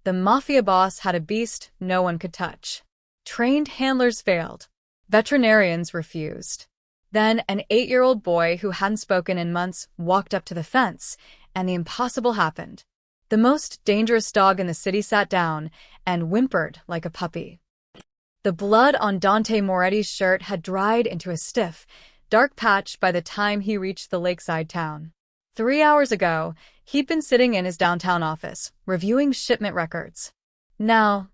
The Mafia boss had a beast no one could touch. Trained handlers failed. Veterinarians refused. Then an 8-year-old boy who hadn't spoken in months walked up to the fence, and the impossible happened. The most dangerous dog in the city sat down and whimpered like a puppy. The blood on Dante Moretti's shirt had dried into a stiff, dark patch by the time he reached the lakeside town. 3 hours ago, he'd been sitting in his downtown office, reviewing shipment records. Now,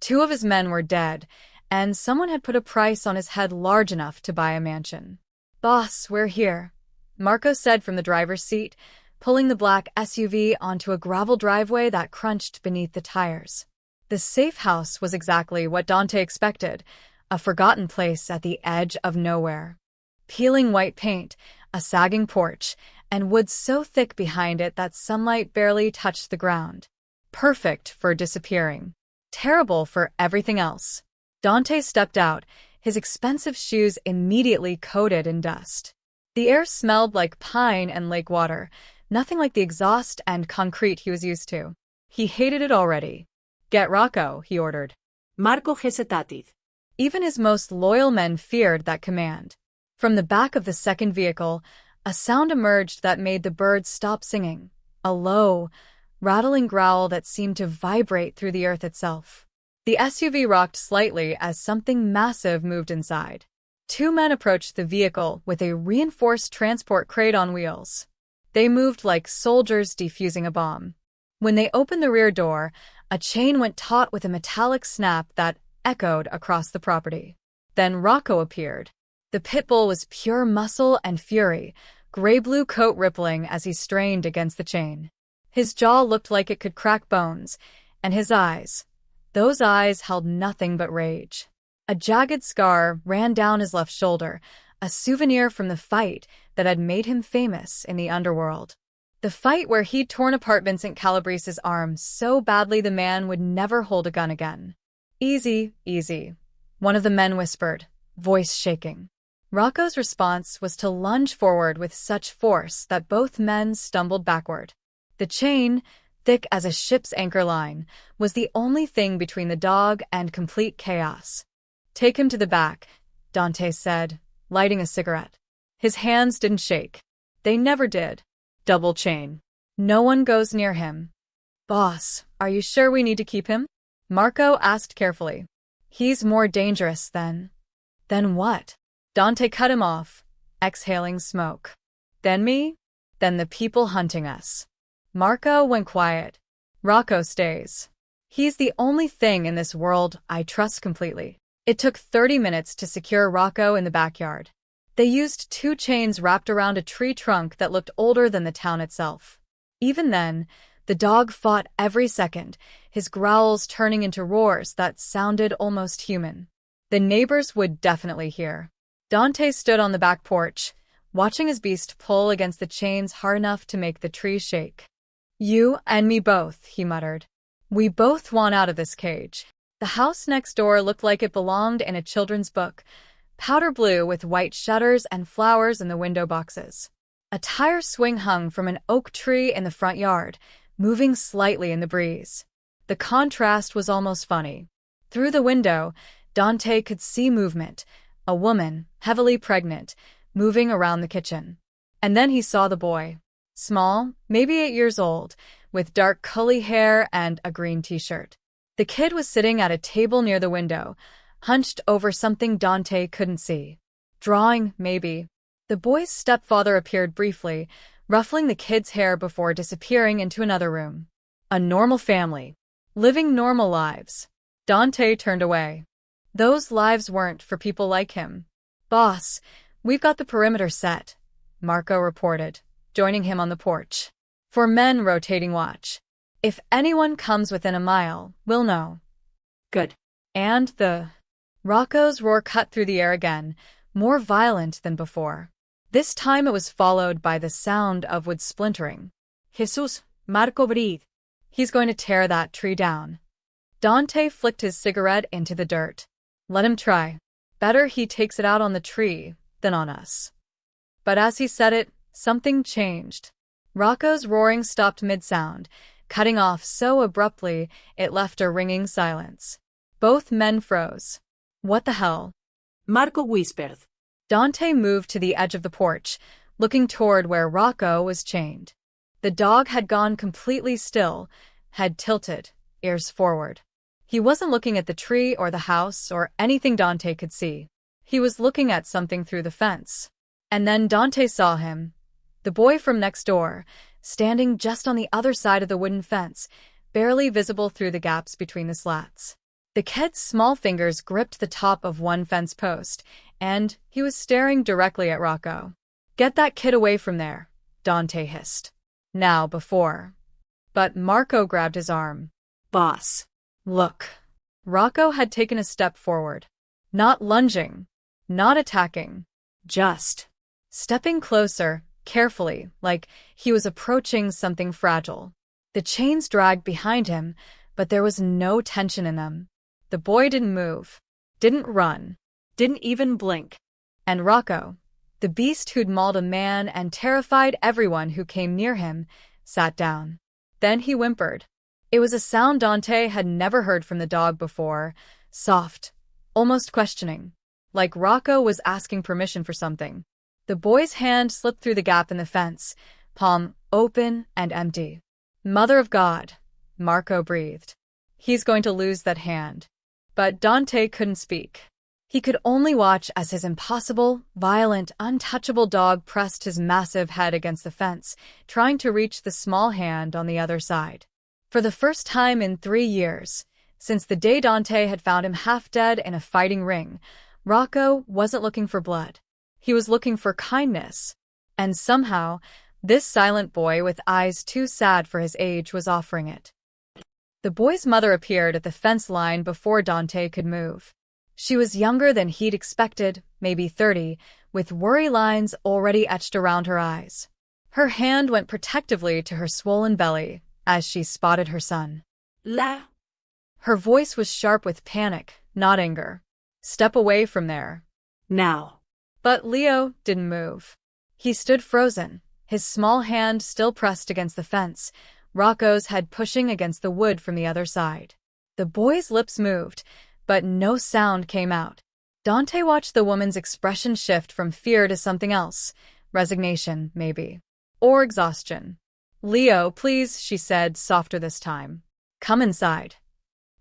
2 of his men were dead, and someone had put a price on his head large enough to buy a mansion. "Boss, we're here," Marco said from the driver's seat, pulling the black SUV onto a gravel driveway that crunched beneath the tires. The safe house was exactly what Dante expected, a forgotten place at the edge of nowhere. Peeling white paint, a sagging porch, and wood so thick behind it that sunlight barely touched the ground. Perfect for disappearing. Terrible for everything else. Dante stepped out, his expensive shoes immediately coated in dust. The air smelled like pine and lake water, nothing like the exhaust and concrete he was used to. He hated it already. "Get Rocco," he ordered. Marco Gesetatit. Even his most loyal men feared that command. From the back of the second vehicle, a sound emerged that made the birds stop singing, a low, rattling growl that seemed to vibrate through the earth itself. The SUV rocked slightly as something massive moved inside. 2 men approached the vehicle with a reinforced transport crate on wheels. They moved like soldiers defusing a bomb. When they opened the rear door, a chain went taut with a metallic snap that echoed across the property. Then Rocco appeared. The Pitbull was pure muscle and fury, gray-blue coat rippling as he strained against the chain. His jaw looked like it could crack bones, and his eyes, those eyes held nothing but rage. A jagged scar ran down his left shoulder, a souvenir from the fight that had made him famous in the underworld. The fight where he'd torn apart Vincent Calabrese's arm so badly the man would never hold a gun again. "Easy, easy," one of the men whispered, voice shaking. Rocco's response was to lunge forward with such force that both men stumbled backward. The chain, thick as a ship's anchor line, was the only thing between the dog and complete chaos. "Take him to the back," Dante said, lighting a cigarette. His hands didn't shake. They never did. "Double chain. No one goes near him." "Boss, are you sure we need to keep him?" Marco asked carefully. "He's more dangerous than..." "Then what?" Dante cut him off, exhaling smoke. "Then me? Then the people hunting us." Marco went quiet. "Rocco stays. He's the only thing in this world I trust completely." It took 30 minutes to secure Rocco in the backyard. They used 2 chains wrapped around a tree trunk that looked older than the town itself. Even then, the dog fought every second, his growls turning into roars that sounded almost human. The neighbors would definitely hear. Dante stood on the back porch, watching his beast pull against the chains hard enough to make the tree shake. "You and me both," he muttered. "We both want out of this cage." The house next door looked like it belonged in a children's book, powder blue with white shutters and flowers in the window boxes. A tire swing hung from an oak tree in the front yard, moving slightly in the breeze. The contrast was almost funny. Through the window, Dante could see movement, a woman, heavily pregnant, moving around the kitchen. And then he saw the boy. Small, maybe 8 years old, with dark curly hair and a green t-shirt. The kid was sitting at a table near the window, hunched over something Dante couldn't see. Drawing, maybe. The boy's stepfather appeared briefly, ruffling the kid's hair before disappearing into another room. A normal family. Living normal lives. Dante turned away. Those lives weren't for people like him. "Boss, we've got the perimeter set," Marco reported, joining him on the porch. "For men rotating watch. If anyone comes within a mile, we'll know." "Good." And Rocco's roar cut through the air again, more violent than before. This time it was followed by the sound of wood splintering. "Jesus, Marco, breathe." "He's going to tear that tree down." Dante flicked his cigarette into the dirt. "Let him try. Better he takes it out on the tree than on us." But as he said it, something changed. Rocco's roaring stopped mid-sound, cutting off so abruptly it left a ringing silence. Both men froze. What the hell? Marco whispered. Dante moved to the edge of the porch, looking toward where Rocco was chained. The dog had gone completely still, head tilted, ears forward. He wasn't looking at the tree or the house or anything Dante could see. He was looking at something through the fence. And then Dante saw him, the boy from next door, standing just on the other side of the wooden fence, barely visible through the gaps between the slats. The kid's small fingers gripped the top of one fence post, and he was staring directly at Rocco. "Get that kid away from there," Dante hissed. Now before. But Marco grabbed his arm. "Boss. Look." Rocco had taken a step forward. Not lunging. Not attacking. Just stepping closer, carefully, like he was approaching something fragile. The chains dragged behind him, but there was no tension in them. The boy didn't move, didn't run, Didn't even blink. and Rocco, the beast who'd mauled a man and terrified everyone who came near him, sat down. Then he whimpered. It was a sound Dante had never heard from the dog before, soft, almost questioning, like Rocco was asking permission for something. The boy's hand slipped through the gap in the fence, palm open and empty. "Mother of God," Marco breathed. He's going to lose that hand. But Dante couldn't speak. He could only watch as his impossible, violent, untouchable dog pressed his massive head against the fence, trying to reach the small hand on the other side. For the first time in 3 years, since the day Dante had found him half dead in a fighting ring, Rocco wasn't looking for blood. He was looking for kindness. And somehow, this silent boy with eyes too sad for his age was offering it. The boy's mother appeared at the fence line before Dante could move. She was younger than he'd expected, maybe 30, with worry lines already etched around her eyes. Her hand went protectively to her swollen belly as she spotted her son. La. Her voice was sharp with panic, not anger. "Step away from there." Now. But Leo didn't move. He stood frozen, his small hand still pressed against the fence, Rocco's head pushing against the wood from the other side. The boy's lips moved, but no sound came out. Dante watched the woman's expression shift from fear to something else, resignation, maybe, or exhaustion. "Leo, please," she said, softer this time. "Come inside."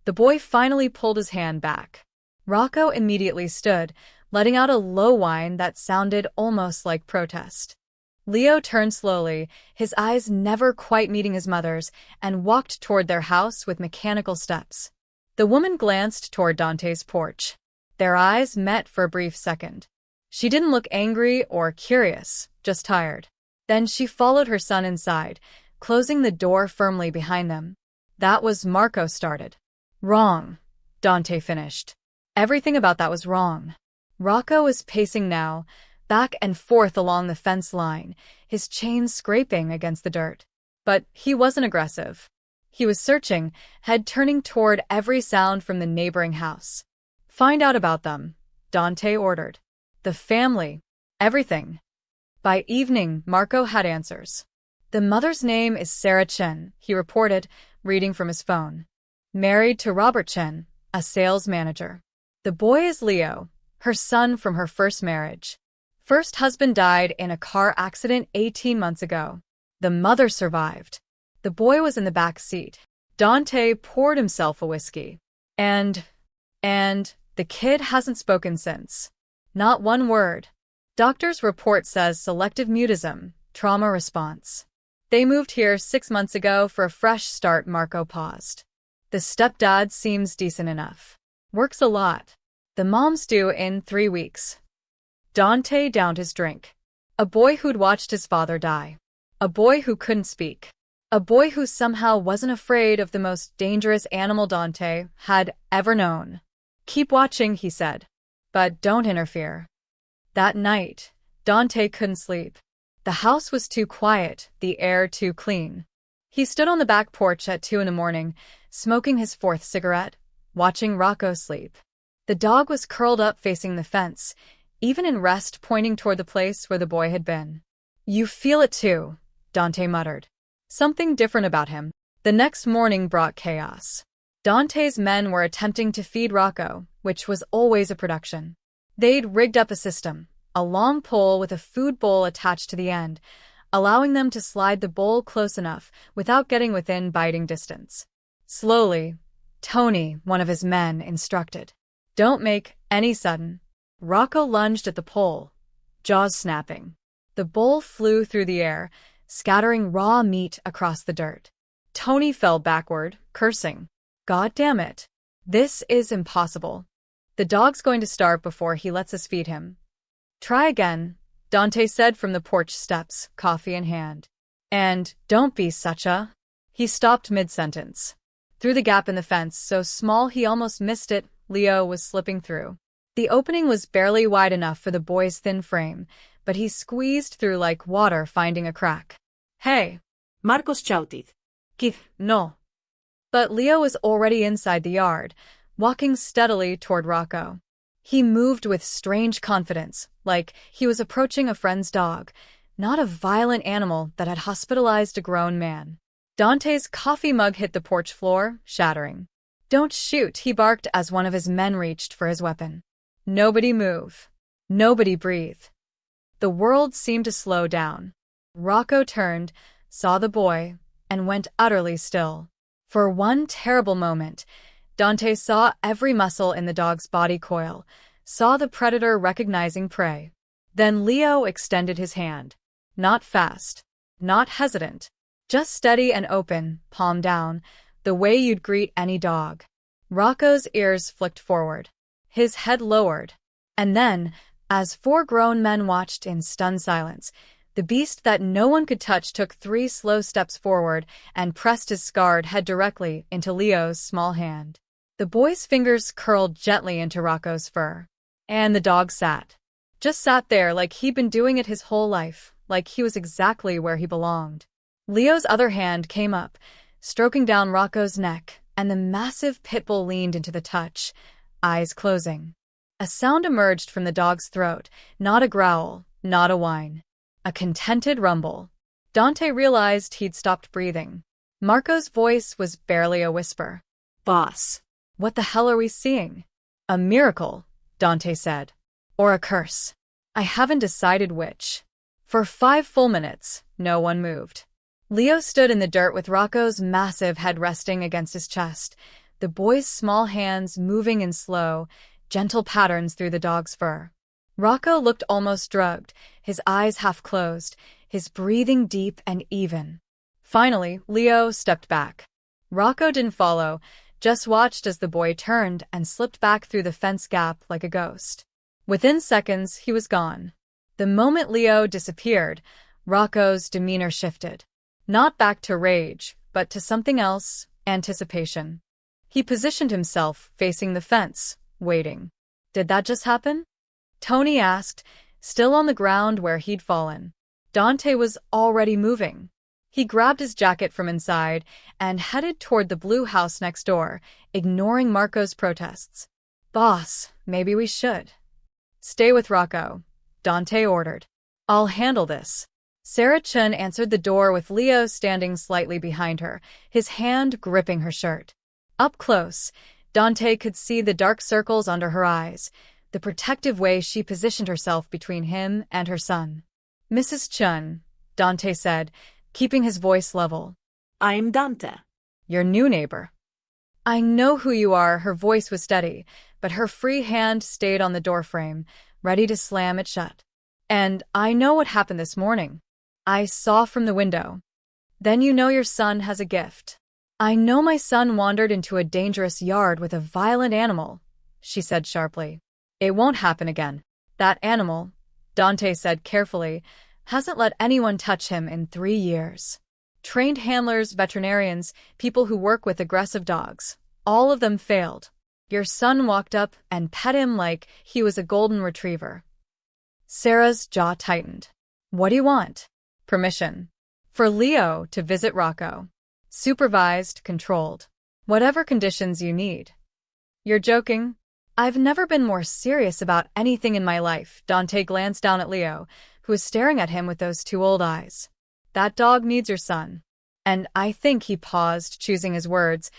The boy finally pulled his hand back. Rocco immediately stood, letting out a low whine that sounded almost like protest. Leo turned slowly, his eyes never quite meeting his mother's, and walked toward their house with mechanical steps. The woman glanced toward Dante's porch. Their eyes met for a brief second. She didn't look angry or curious, just tired. Then she followed her son inside, closing the door firmly behind them. That was Marco started. "Wrong," Dante finished. Everything about that was wrong. Rocco was pacing now, back and forth along the fence line, his chains scraping against the dirt. But he wasn't aggressive. He was searching, head turning toward every sound from the neighboring house. "Find out about them," Dante ordered. "The family. Everything." By evening, Marco had answers. "The mother's name is Sarah Chen," he reported, reading from his phone. "Married to Robert Chen, a sales manager. The boy is Leo, her son from her first marriage. First husband died in a car accident 18 months ago. The mother survived. The boy was in the back seat." Dante poured himself a whiskey. And the kid hasn't spoken since. Not one word. Doctor's report says selective mutism, trauma response. They moved here 6 months ago for a fresh start. Marco paused. The stepdad seems decent enough. Works a lot. The mom's due in 3 weeks. Dante downed his drink. A boy who'd watched his father die. A boy who couldn't speak. A boy who somehow wasn't afraid of the most dangerous animal Dante had ever known. "Keep watching," he said. "But don't interfere." That night, Dante couldn't sleep. The house was too quiet, the air too clean. He stood on the back porch at 2 a.m, smoking his 4th cigarette, watching Rocco sleep. The dog was curled up facing the fence, even in rest pointing toward the place where the boy had been. "You feel it too," Dante muttered. "Something different about him." The next morning brought chaos. Dante's men were attempting to feed Rocco, which was always a production. They'd rigged up a system, a long pole with a food bowl attached to the end, allowing them to slide the bowl close enough without getting within biting distance. Slowly, Tony, one of his men, instructed, "Don't make any sudden." Rocco lunged at the pole, jaws snapping. The bowl flew through the air, scattering raw meat across the dirt. Tony fell backward, cursing. "God damn it. This is impossible. The dog's going to starve before he lets us feed him." "Try again," Dante said from the porch steps, coffee in hand. "And don't be such a—" He stopped mid-sentence. Through the gap in the fence, so small he almost missed it, Leo was slipping through. The opening was barely wide enough for the boy's thin frame, but he squeezed through like water finding a crack. "Hey!" Marcos shouted. No." But Leo was already inside the yard, walking steadily toward Rocco. He moved with strange confidence, like he was approaching a friend's dog, not a violent animal that had hospitalized a grown man. Dante's coffee mug hit the porch floor, shattering. "Don't shoot," he barked as one of his men reached for his weapon. Nobody move. Nobody breathe. The world seemed to slow down. Rocco turned, saw the boy, and went utterly still. For one terrible moment, Dante saw every muscle in the dog's body coil, saw the predator recognizing prey. Then Leo extended his hand. Not fast, not hesitant, just steady and open, palm down, the way you'd greet any dog. Rocco's ears flicked forward, his head lowered. And then, as four grown men watched in stunned silence, the beast that no one could touch took 3 slow steps forward and pressed his scarred head directly into Leo's small hand. The boy's fingers curled gently into Rocco's fur. And the dog sat. Just sat there like he'd been doing it his whole life, like he was exactly where he belonged. Leo's other hand came up, stroking down Rocco's neck, and the massive Pitbull leaned into the touch, eyes closing. A sound emerged from the dog's throat, not a growl, not a whine. A contented rumble. Dante realized he'd stopped breathing. Marco's voice was barely a whisper. "Boss." "What the hell are we seeing?" "A miracle," Dante said. "Or a curse. I haven't decided which." For 5 full minutes, no one moved. Leo stood in the dirt with Rocco's massive head resting against his chest, the boy's small hands moving in slow, gentle patterns through the dog's fur. Rocco looked almost drugged, his eyes half closed, his breathing deep and even. Finally, Leo stepped back. Rocco didn't follow, just watched as the boy turned and slipped back through the fence gap like a ghost. Within seconds, he was gone. The moment Leo disappeared, Rocco's demeanor shifted. Not back to rage, but to something else, anticipation. He positioned himself, facing the fence, waiting. "Did that just happen?" Tony asked, still on the ground where he'd fallen. Dante was already moving. He grabbed his jacket from inside and headed toward the blue house next door, ignoring Marco's protests. "Boss, maybe we should." "Stay with Rocco," Dante ordered. "I'll handle this." Sarah Chun answered the door with Leo standing slightly behind her, his hand gripping her shirt. Up close, Dante could see the dark circles under her eyes, the protective way she positioned herself between him and her son. "Mrs. Chun," Dante said, keeping his voice level. "I'm Dante." "Your new neighbor." "I know who you are," her voice was steady, but her free hand stayed on the doorframe, ready to slam it shut. "And I know what happened this morning. I saw from the window. Then you know your son has a gift." "I know my son wandered into a dangerous yard with a violent animal," she said sharply. "It won't happen again. That animal," Dante said carefully, "hasn't let anyone touch him in 3 years. Trained handlers, veterinarians, people who work with aggressive dogs. All of them failed. Your son walked up and pet him like he was a golden retriever." Sarah's jaw tightened. "What do you want?" "Permission. For Leo to visit Rocco. Supervised, controlled. Whatever conditions you need." "You're joking?" "I've never been more serious about anything in my life." Dante glanced down at Leo, who was staring at him with those 2 old eyes. "That dog needs your son." And I think he paused, choosing his words.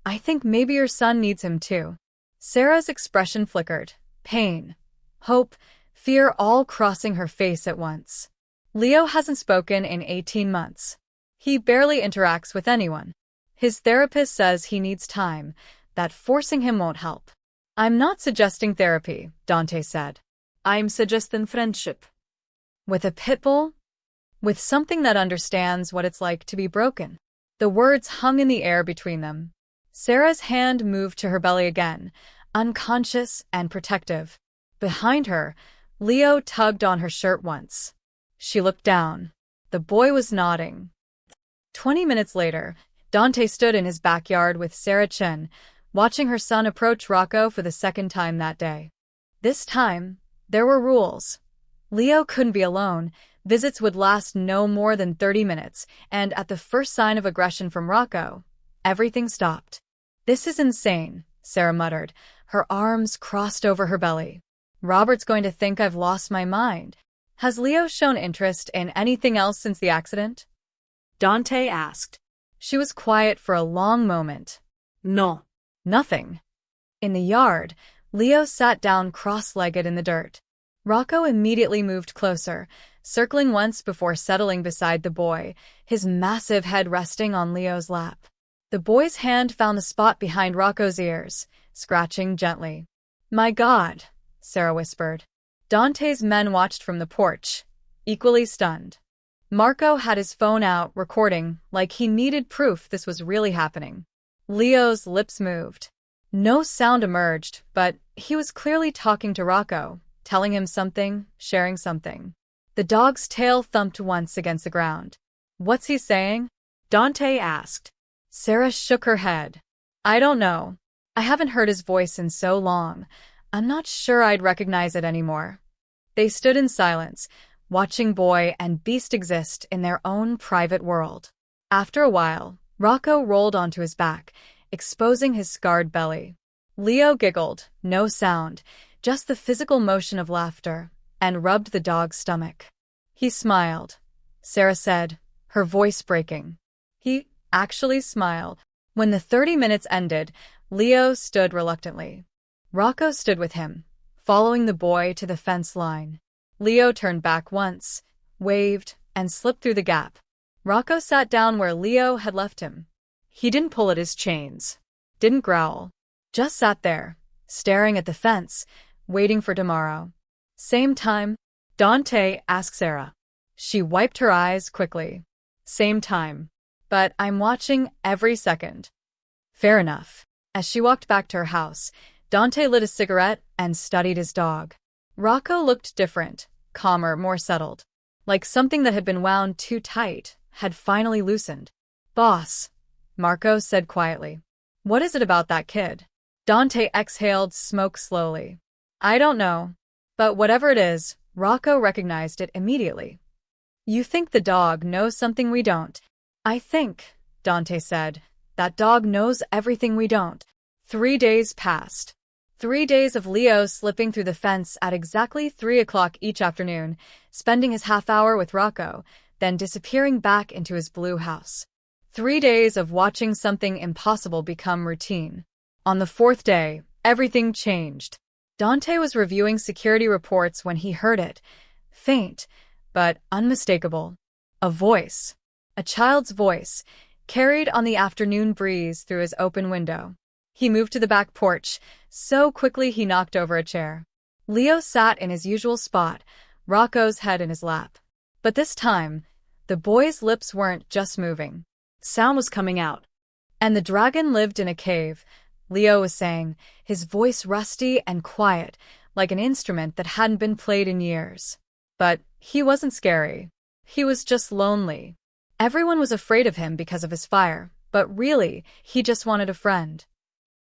I think maybe your son needs him too. Sarah's expression flickered. Pain, hope, fear all crossing her face at once. Leo hasn't spoken in 18 months. He barely interacts with anyone. His therapist says he needs time, that forcing him won't help. I'm not suggesting therapy, Dante said. I'm suggesting friendship. With a pitbull? With something that understands what it's like to be broken. The words hung in the air between them. Sarah's hand moved to her belly again, unconscious and protective. Behind her, Leo tugged on her shirt once. She looked down. The boy was nodding. 20 minutes later, Dante stood in his backyard with Sarah Chin, watching her son approach Rocco for the second time that day. This time, there were rules. Leo couldn't be alone. Visits would last no more than 30 minutes, and at the first sign of aggression from Rocco, everything stopped. This is insane, Sarah muttered, her arms crossed over her belly. Robert's going to think I've lost my mind. Has Leo shown interest in anything else since the accident? Dante asked. She was quiet for a long moment. No. Nothing. In the yard, Leo sat down cross-legged in the dirt. Rocco immediately moved closer, circling once before settling beside the boy, his massive head resting on Leo's lap. The boy's hand found the spot behind Rocco's ears, scratching gently. My God, Sarah whispered. Dante's men watched from the porch, equally stunned. Marco had his phone out, recording, like he needed proof this was really happening. Leo's lips moved. No sound emerged, but he was clearly talking to Rocco, telling him something, sharing something. The dog's tail thumped once against the ground. What's he saying? Dante asked. Sarah shook her head. I don't know. I haven't heard his voice in so long. I'm not sure I'd recognize it anymore. They stood in silence, watching boy and beast exist in their own private world. After a while, Rocco rolled onto his back, exposing his scarred belly. Leo giggled, no sound, just the physical motion of laughter, and rubbed the dog's stomach. He smiled, Sarah said, her voice breaking. He actually smiled. When the 30 minutes ended, Leo stood reluctantly. Rocco stood with him, following the boy to the fence line. Leo turned back once, waved, and slipped through the gap. Rocco sat down where Leo had left him. He didn't pull at his chains, didn't growl, just sat there, staring at the fence, waiting for tomorrow. Same time, Dante asked Sarah. She wiped her eyes quickly. Same time. But I'm watching every second. Fair enough. As she walked back to her house, Dante lit a cigarette and studied his dog. Rocco looked different, calmer, more settled. Like something that had been wound too tight had finally loosened. Boss, Marco said quietly. What is it about that kid? Dante exhaled smoke slowly. I don't know. But whatever it is, Rocco recognized it immediately. You think the dog knows something we don't? I think, Dante said, that dog knows everything we don't. 3 days passed. 3 days of Leo slipping through the fence at exactly 3 o'clock each afternoon, spending his half-hour with Rocco, then disappearing back into his blue house. 3 days of watching something impossible become routine. On the 4th day, everything changed. Dante was reviewing security reports when he heard it. Faint, but unmistakable. A voice. A child's voice, carried on the afternoon breeze through his open window. He moved to the back porch, so quickly he knocked over a chair. Leo sat in his usual spot, Rocco's head in his lap. But this time, the boy's lips weren't just moving. Sound was coming out. And the dragon lived in a cave, Leo was saying, his voice rusty and quiet, like an instrument that hadn't been played in years. But he wasn't scary. He was just lonely. Everyone was afraid of him because of his fire, but really, he just wanted a friend.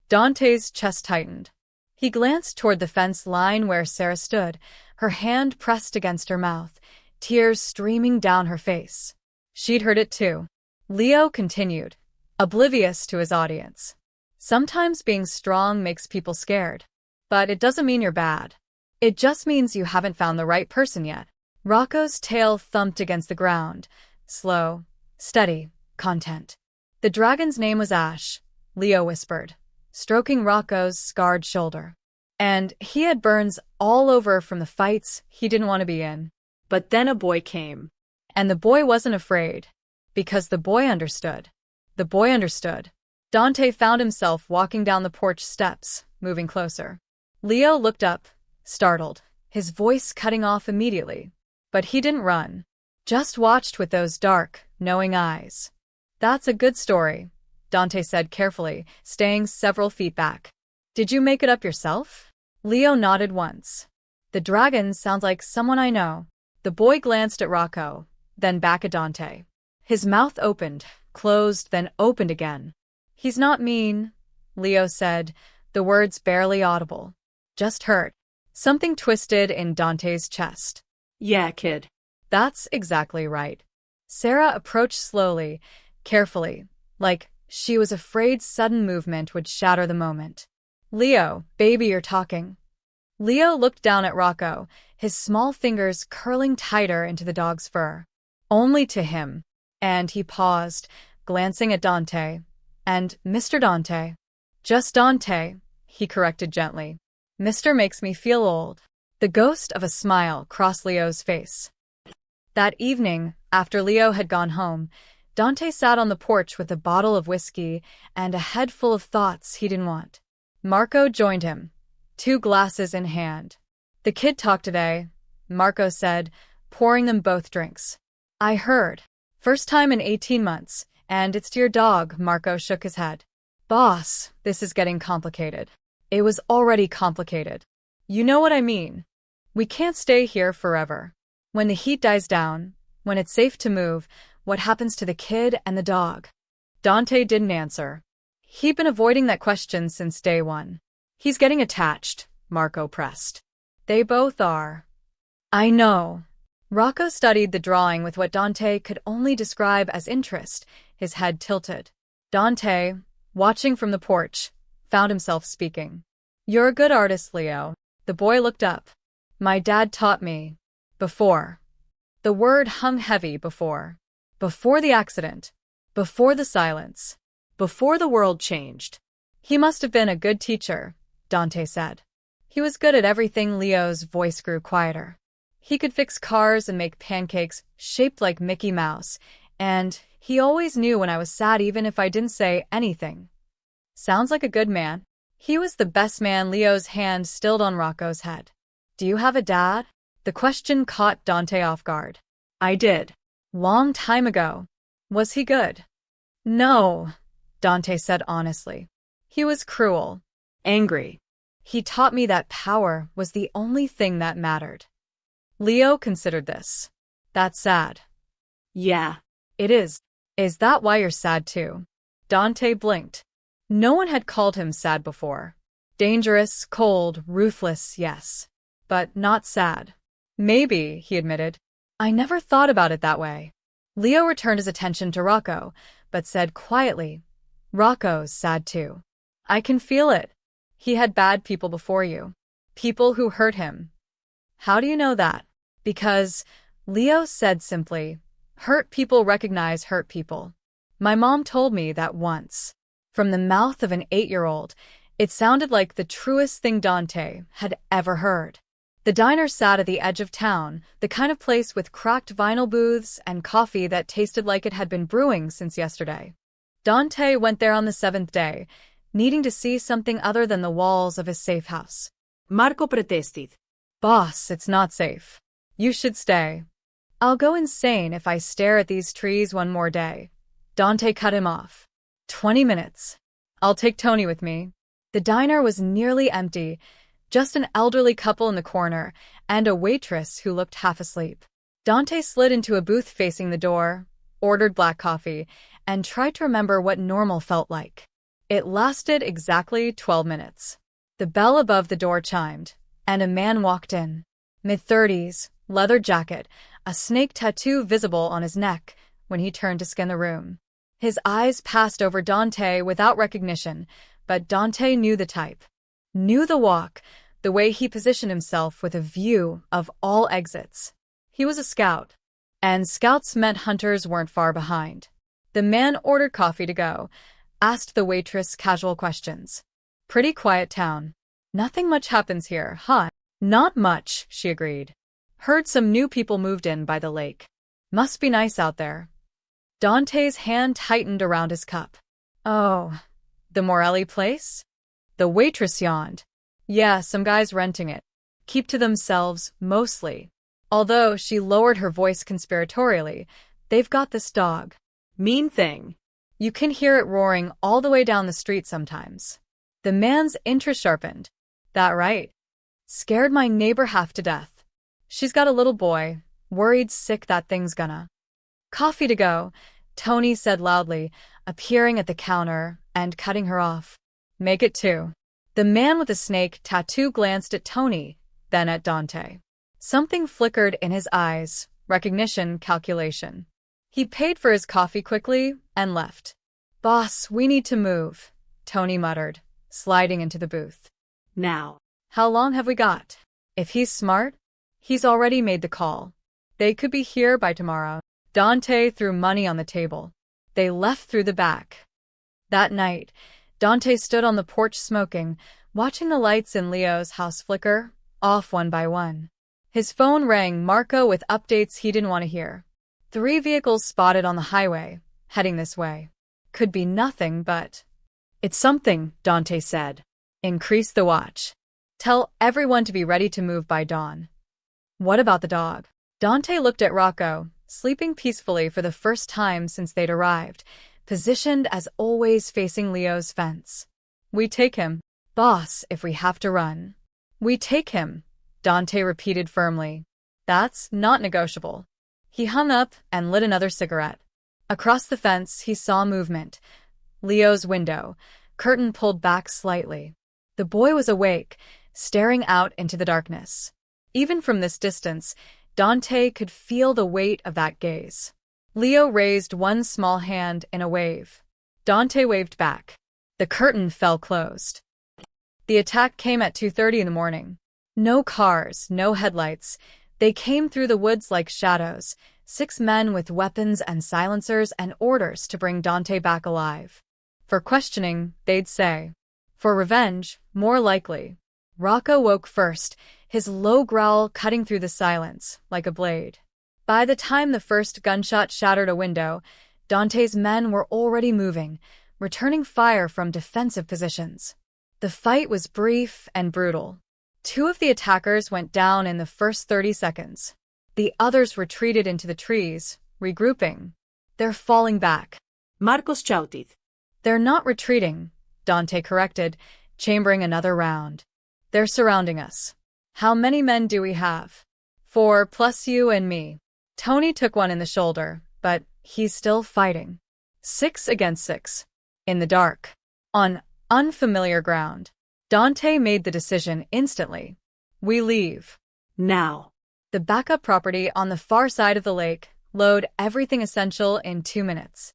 Dante's chest tightened. He glanced toward the fence line where Sarah stood, her hand pressed against her mouth, tears streaming down her face. She'd heard it too. Leo continued, oblivious to his audience. Sometimes being strong makes people scared. But it doesn't mean you're bad. It just means you haven't found the right person yet. Rocco's tail thumped against the ground. Slow, steady, content. The dragon's name was Ash, Leo whispered, stroking Rocco's scarred shoulder. And he had burns all over from the fights he didn't want to be in. But then a boy came. And the boy wasn't afraid, because the boy understood. The boy understood. Dante found himself walking down the porch steps, moving closer. Leo looked up, startled, his voice cutting off immediately. But he didn't run. Just watched with those dark, knowing eyes. That's a good story, Dante said carefully, staying several feet back. Did you make it up yourself? Leo nodded once. The dragon sounds like someone I know. The boy glanced at Rocco, then back at Dante. His mouth opened, closed, then opened again. He's not mean, Leo said, the words barely audible. Just hurt. Something twisted in Dante's chest. Yeah, kid. That's exactly right. Sarah approached slowly, carefully, like she was afraid sudden movement would shatter the moment. Leo, baby, you're talking. Leo looked down at Rocco, his small fingers curling tighter into the dog's fur. Only to him. And he paused, glancing at Dante. And Mr. Dante. Just Dante, he corrected gently. Mr. makes me feel old. The ghost of a smile crossed Leo's face. That evening, after Leo had gone home, Dante sat on the porch with a bottle of whiskey and a head full of thoughts he didn't want. Marco joined him, 2 glasses in hand. The kid talked today, Marco said, pouring them both drinks. I heard. First time in 18 months, and it's to your dog, Marco shook his head. Boss, this is getting complicated. It was already complicated. You know what I mean. We can't stay here forever. When the heat dies down, when it's safe to move, what happens to the kid and the dog? Dante didn't answer. He'd been avoiding that question since day one. He's getting attached, Marco pressed. They both are. I know. Rocco studied the drawing with what Dante could only describe as interest, his head tilted. Dante, watching from the porch, found himself speaking. You're a good artist, Leo. The boy looked up. My dad taught me. Before. The word hung heavy before. Before the accident. Before the silence. Before the world changed. He must have been a good teacher, Dante said. He was good at everything. Leo's voice grew quieter. He could fix cars and make pancakes shaped like Mickey Mouse, and he always knew when I was sad even if I didn't say anything. Sounds like a good man. He was the best man. Leo's hand stilled on Rocco's head. Do you have a dad? The question caught Dante off guard. I did. Long time ago. Was he good? No, Dante said honestly. He was cruel. Angry. He taught me that power was the only thing that mattered. Leo considered this. That's sad. Yeah, it is. Is that why you're sad too? Dante blinked. No one had called him sad before. Dangerous, cold, ruthless, yes. But not sad. Maybe, he admitted. I never thought about it that way. Leo returned his attention to Rocco, but said quietly, Rocco's sad too. I can feel it. He had bad people before you. People who hurt him. How do you know that? Because, Leo said simply, hurt people recognize hurt people. My mom told me that once. From the mouth of an 8-year-old, it sounded like the truest thing Dante had ever heard. The diner sat at the edge of town, the kind of place with cracked vinyl booths and coffee that tasted like it had been brewing since yesterday. Dante went there on the 7th day, needing to see something other than the walls of his safe house. Marco protested. Boss, it's not safe. You should stay. I'll go insane if I stare at these trees one more day. Dante cut him off. 20 minutes. I'll take Tony with me. The diner was nearly empty, just an elderly couple in the corner and a waitress who looked half asleep. Dante slid into a booth facing the door, ordered black coffee, and tried to remember what normal felt like. It lasted exactly 12 minutes. The bell above the door chimed, and a man walked in. Mid-30s, leather jacket, a snake tattoo visible on his neck when he turned to scan the room. His eyes passed over Dante without recognition, but Dante knew the type. Knew the walk, the way he positioned himself with a view of all exits. He was a scout, and scouts meant hunters weren't far behind. The man ordered coffee to go, asked the waitress casual questions. Pretty quiet town. Nothing much happens here, huh? Not much, she agreed. Heard some new people moved in by the lake. Must be nice out there. Dante's hand tightened around his cup. Oh, the Morelli place? The waitress yawned. Yeah, some guys renting it. Keep to themselves, mostly. Although she lowered her voice conspiratorially, they've got this dog. Mean thing. You can hear it roaring all the way down the street sometimes. The man's interest sharpened. That right? Scared my neighbor half to death. She's got a little boy, worried sick that thing's gonna. Coffee to go, Tony said loudly, appearing at the counter and cutting her off. Make it two. The man with the snake tattoo glanced at Tony, then at Dante. Something flickered in his eyes, recognition, calculation. He paid for his coffee quickly and left. Boss, we need to move, Tony muttered, sliding into the booth. Now. How long have we got? If he's smart, he's already made the call. They could be here by tomorrow. Dante threw money on the table. They left through the back. That night, Dante stood on the porch smoking, watching the lights in Leo's house flicker, off one by one. His phone rang Marco with updates he didn't want to hear. 3 vehicles spotted on the highway, heading this way. Could be nothing, but... It's something, Dante said. Increase the watch. Tell everyone to be ready to move by dawn. What about the dog? Dante looked at Rocco, sleeping peacefully for the first time since they'd arrived, positioned as always facing Leo's fence. We take him, boss, if we have to run. We take him, Dante repeated firmly. That's not negotiable. He hung up and lit another cigarette. Across the fence, he saw movement. Leo's window, curtain pulled back slightly. The boy was awake, staring out into the darkness. Even from this distance, Dante could feel the weight of that gaze. Leo raised one small hand in a wave. Dante waved back. The curtain fell closed. The attack came at 2:30 in the morning. No cars, no headlights. They came through the woods like shadows, 6 men with weapons and silencers and orders to bring Dante back alive. For questioning, they'd say. For revenge, more likely. Rocco woke first, his low growl cutting through the silence like a blade. By the time the first gunshot shattered a window, Dante's men were already moving, returning fire from defensive positions. The fight was brief and brutal. 2 of the attackers went down in the first 30 seconds. The others retreated into the trees, regrouping. They're falling back. Marcos Chautid. They're not retreating, Dante corrected, chambering another round. They're surrounding us. How many men do we have? 4 plus you and me. Tony took one in the shoulder, but he's still fighting. 6 against 6. In the dark. On unfamiliar ground. Dante made the decision instantly. We leave. Now. The backup property on the far side of the lake, load everything essential in 2 minutes.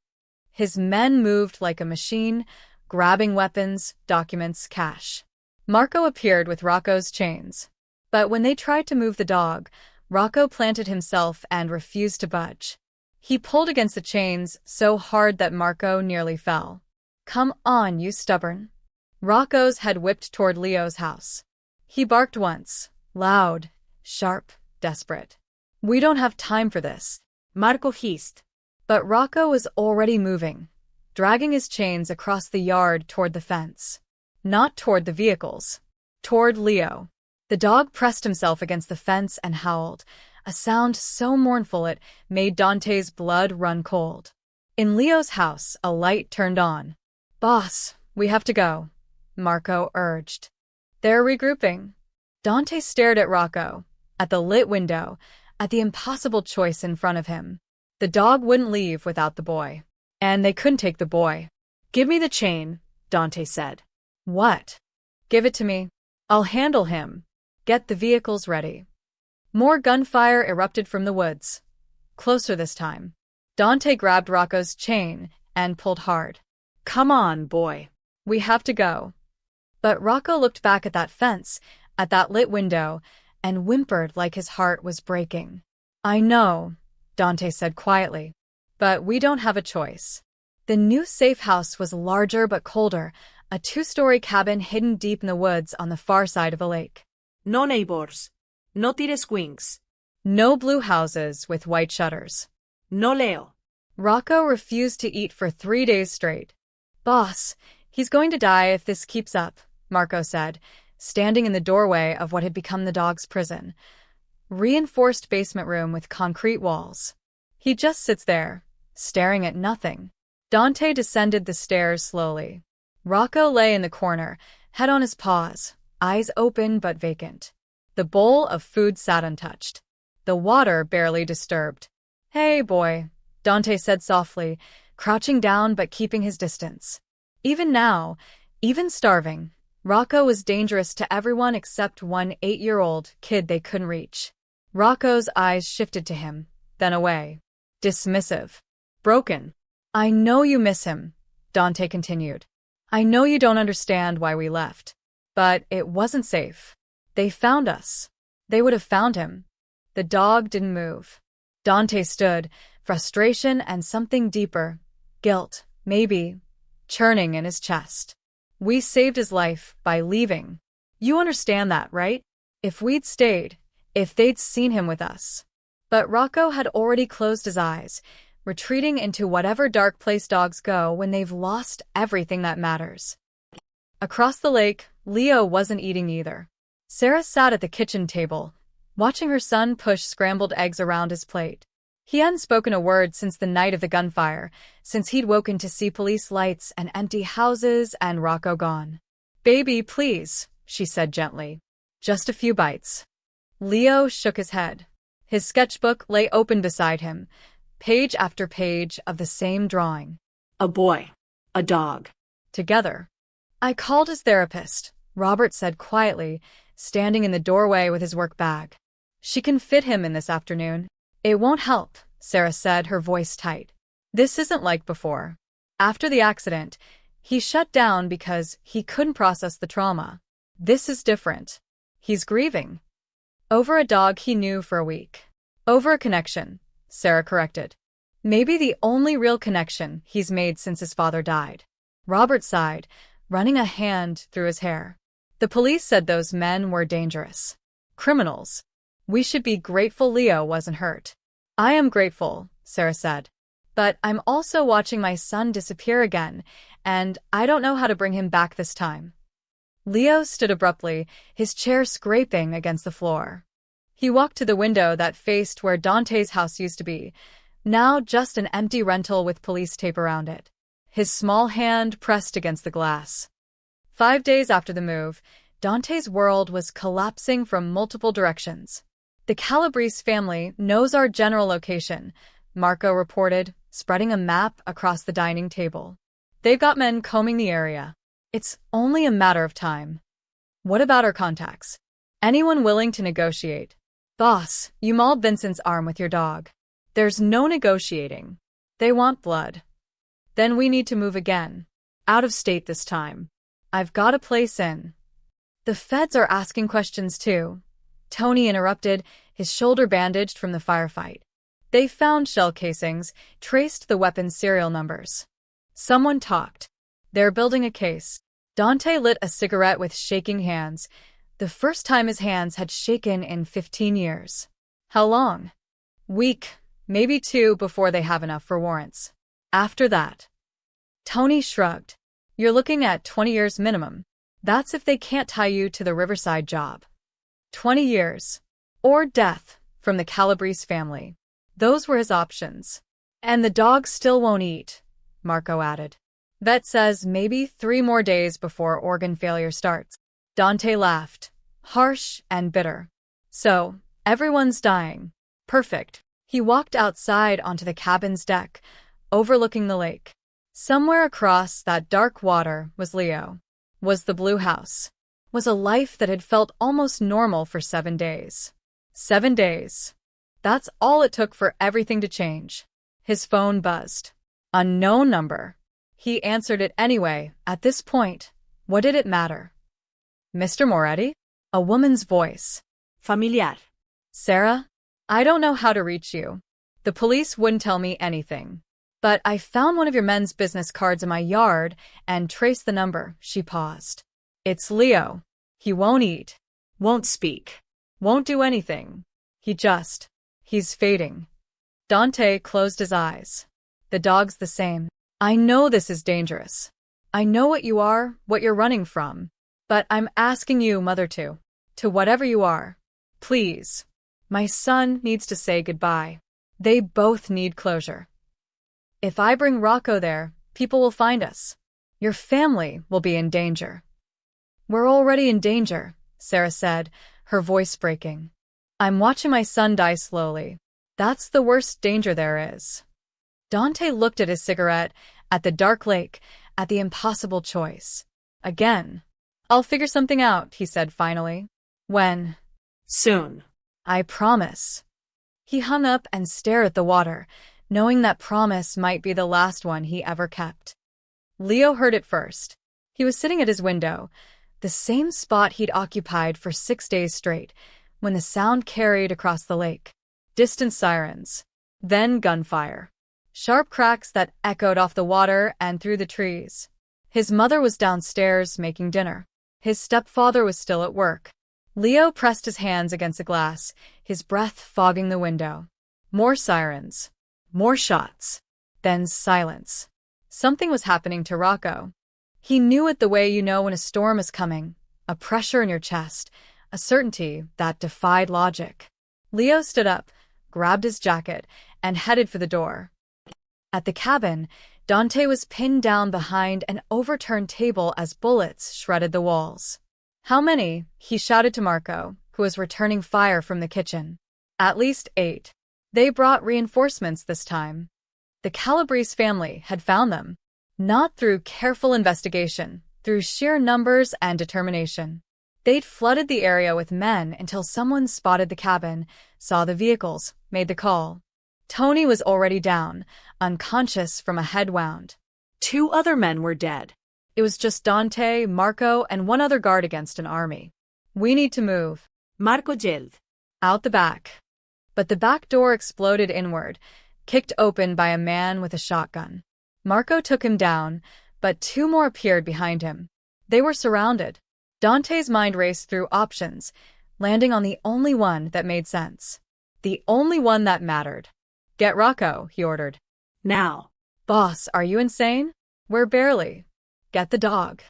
His men moved like a machine, grabbing weapons, documents, cash. Marco appeared with Rocco's chains. But when they tried to move the dog, Rocco planted himself and refused to budge. He pulled against the chains so hard that Marco nearly fell. Come on, you stubborn. Rocco's head whipped toward Leo's house. He barked once, loud, sharp, desperate. We don't have time for this. Marco hissed. But Rocco was already moving, dragging his chains across the yard toward the fence. Not toward the vehicles. Toward Leo. The dog pressed himself against the fence and howled, a sound so mournful it made Dante's blood run cold. In Leo's house, a light turned on. Boss, we have to go, Marco urged. They're regrouping. Dante stared at Rocco, at the lit window, at the impossible choice in front of him. The dog wouldn't leave without the boy. And they couldn't take the boy. Give me the chain, Dante said. What? Give it to me. I'll handle him. Get the vehicles ready. More gunfire erupted from the woods. Closer this time. Dante grabbed Rocco's chain and pulled hard. Come on, boy. We have to go. But Rocco looked back at that fence, at that lit window, and whimpered like his heart was breaking. I know, Dante said quietly. But we don't have a choice. The new safe house was larger but colder, a two-story cabin hidden deep in the woods on the far side of a lake. No neighbors. No tires wings. No blue houses with white shutters. No Leo. Rocco refused to eat for 3 days straight. Boss, he's going to die if this keeps up, Marco said, standing in the doorway of what had become the dog's prison. Reinforced basement room with concrete walls. He just sits there, staring at nothing. Dante descended the stairs slowly. Rocco lay in the corner, head on his paws, eyes open but vacant. The bowl of food sat untouched. The water barely disturbed. Hey, boy, Dante said softly, crouching down but keeping his distance. Even now, even starving, Rocco was dangerous to everyone except one 8-year-old kid they couldn't reach. Rocco's eyes shifted to him, then away. Dismissive. Broken. I know you miss him, Dante continued. I know you don't understand why we left. But it wasn't safe. They found us. They would have found him. The dog didn't move. Dante stood, frustration and something deeper, guilt, maybe, churning in his chest. We saved his life by leaving. You understand that, right? If we'd stayed, if they'd seen him with us. But Rocco had already closed his eyes, retreating into whatever dark place dogs go when they've lost everything that matters. Across the lake, Leo wasn't eating either. Sarah sat at the kitchen table, watching her son push scrambled eggs around his plate. He hadn't spoken a word since the night of the gunfire, since he'd woken to see police lights and empty houses and Rocco gone. Baby, please, she said gently. Just a few bites. Leo shook his head. His sketchbook lay open beside him, page after page of the same drawing. A boy. A dog. Together. I called his therapist, Robert said quietly, standing in the doorway with his work bag. She can fit him in this afternoon. It won't help, Sarah said, her voice tight. This isn't like before. After the accident, he shut down because he couldn't process the trauma. This is different. He's grieving. Over a dog he knew for a week. Over a connection, Sarah corrected. Maybe the only real connection he's made since his father died. Robert sighed, running a hand through his hair. The police said those men were dangerous. Criminals. We should be grateful Leo wasn't hurt. I am grateful, Sarah said. But I'm also watching my son disappear again, and I don't know how to bring him back this time. Leo stood abruptly, his chair scraping against the floor. He walked to the window that faced where Dante's house used to be, now just an empty rental with police tape around it. His small hand pressed against the glass. 5 days after the move, Dante's world was collapsing from multiple directions. The Calabrese family knows our general location, Marco reported, spreading a map across the dining table. They've got men combing the area. It's only a matter of time. What about our contacts? Anyone willing to negotiate? Boss, you mauled Vincent's arm with your dog. There's no negotiating. They want blood. Then we need to move again. Out of state this time. I've got a place in. The feds are asking questions too. Tony interrupted, his shoulder bandaged from the firefight. They found shell casings, traced the weapon's serial numbers. Someone talked. They're building a case. Dante lit a cigarette with shaking hands, the first time his hands had shaken in 15 years. How long? Week, maybe 2 before they have enough for warrants. After that. Tony shrugged. You're looking at 20 years minimum. That's if they can't tie you to the Riverside job. 20 years. Or death, from the Calabrese family. Those were his options. And the dog still won't eat, Marco added. Vet says maybe 3 more days before organ failure starts. Dante laughed, harsh and bitter. So, everyone's dying. Perfect. He walked outside onto the cabin's deck, overlooking the lake. Somewhere across that dark water was Leo. Was the blue house. Was a life that had felt almost normal for 7 days. 7 days. That's all it took for everything to change. His phone buzzed. Unknown number. He answered it anyway. At this point, what did it matter? Mr. Moretti? A woman's voice. Familiar. Sarah? I don't know how to reach you. The police wouldn't tell me anything. But I found one of your men's business cards in my yard and traced the number. She paused. It's Leo. He won't eat. Won't speak. Won't do anything. He's fading. Dante closed his eyes. The dog's the same. I know this is dangerous. I know what you are, what you're running from. But I'm asking you, Mother, to whatever you are. Please. My son needs to say goodbye. They both need closure. If I bring Rocco there, people will find us. Your family will be in danger. We're already in danger, Sarah said, her voice breaking. I'm watching my son die slowly. That's the worst danger there is. Dante looked at his cigarette, at the dark lake, at the impossible choice. Again. I'll figure something out, he said finally. When? Soon. I promise. He hung up and stared at the water, knowing that promise might be the last one he ever kept. Leo heard it first. He was sitting at his window, the same spot he'd occupied for 6 days straight, when the sound carried across the lake. Distant sirens. Then gunfire. Sharp cracks that echoed off the water and through the trees. His mother was downstairs making dinner. His stepfather was still at work. Leo pressed his hands against the glass, his breath fogging the window. More sirens. More shots. Then silence. Something was happening to Rocco. He knew it the way you know when a storm is coming, a pressure in your chest, a certainty that defied logic. Leo stood up, grabbed his jacket, and headed for the door. At the cabin, Dante was pinned down behind an overturned table as bullets shredded the walls. How many? He shouted to Marco, who was returning fire from the kitchen. At least 8. They brought reinforcements this time. The Calabrese family had found them. Not through careful investigation, through sheer numbers and determination. They'd flooded the area with men until someone spotted the cabin, saw the vehicles, made the call. Tony was already down, unconscious from a head wound. 2 other men were dead. It was just Dante, Marco, and one other guard against an army. We need to move. Marco yelled. Out the back. But the back door exploded inward, kicked open by a man with a shotgun. Marco took him down, but 2 more appeared behind him. They were surrounded. Dante's mind raced through options, landing on the only one that made sense. The only one that mattered. Get Rocco, he ordered. Now. Boss, are you insane? We're barely. Get the dog.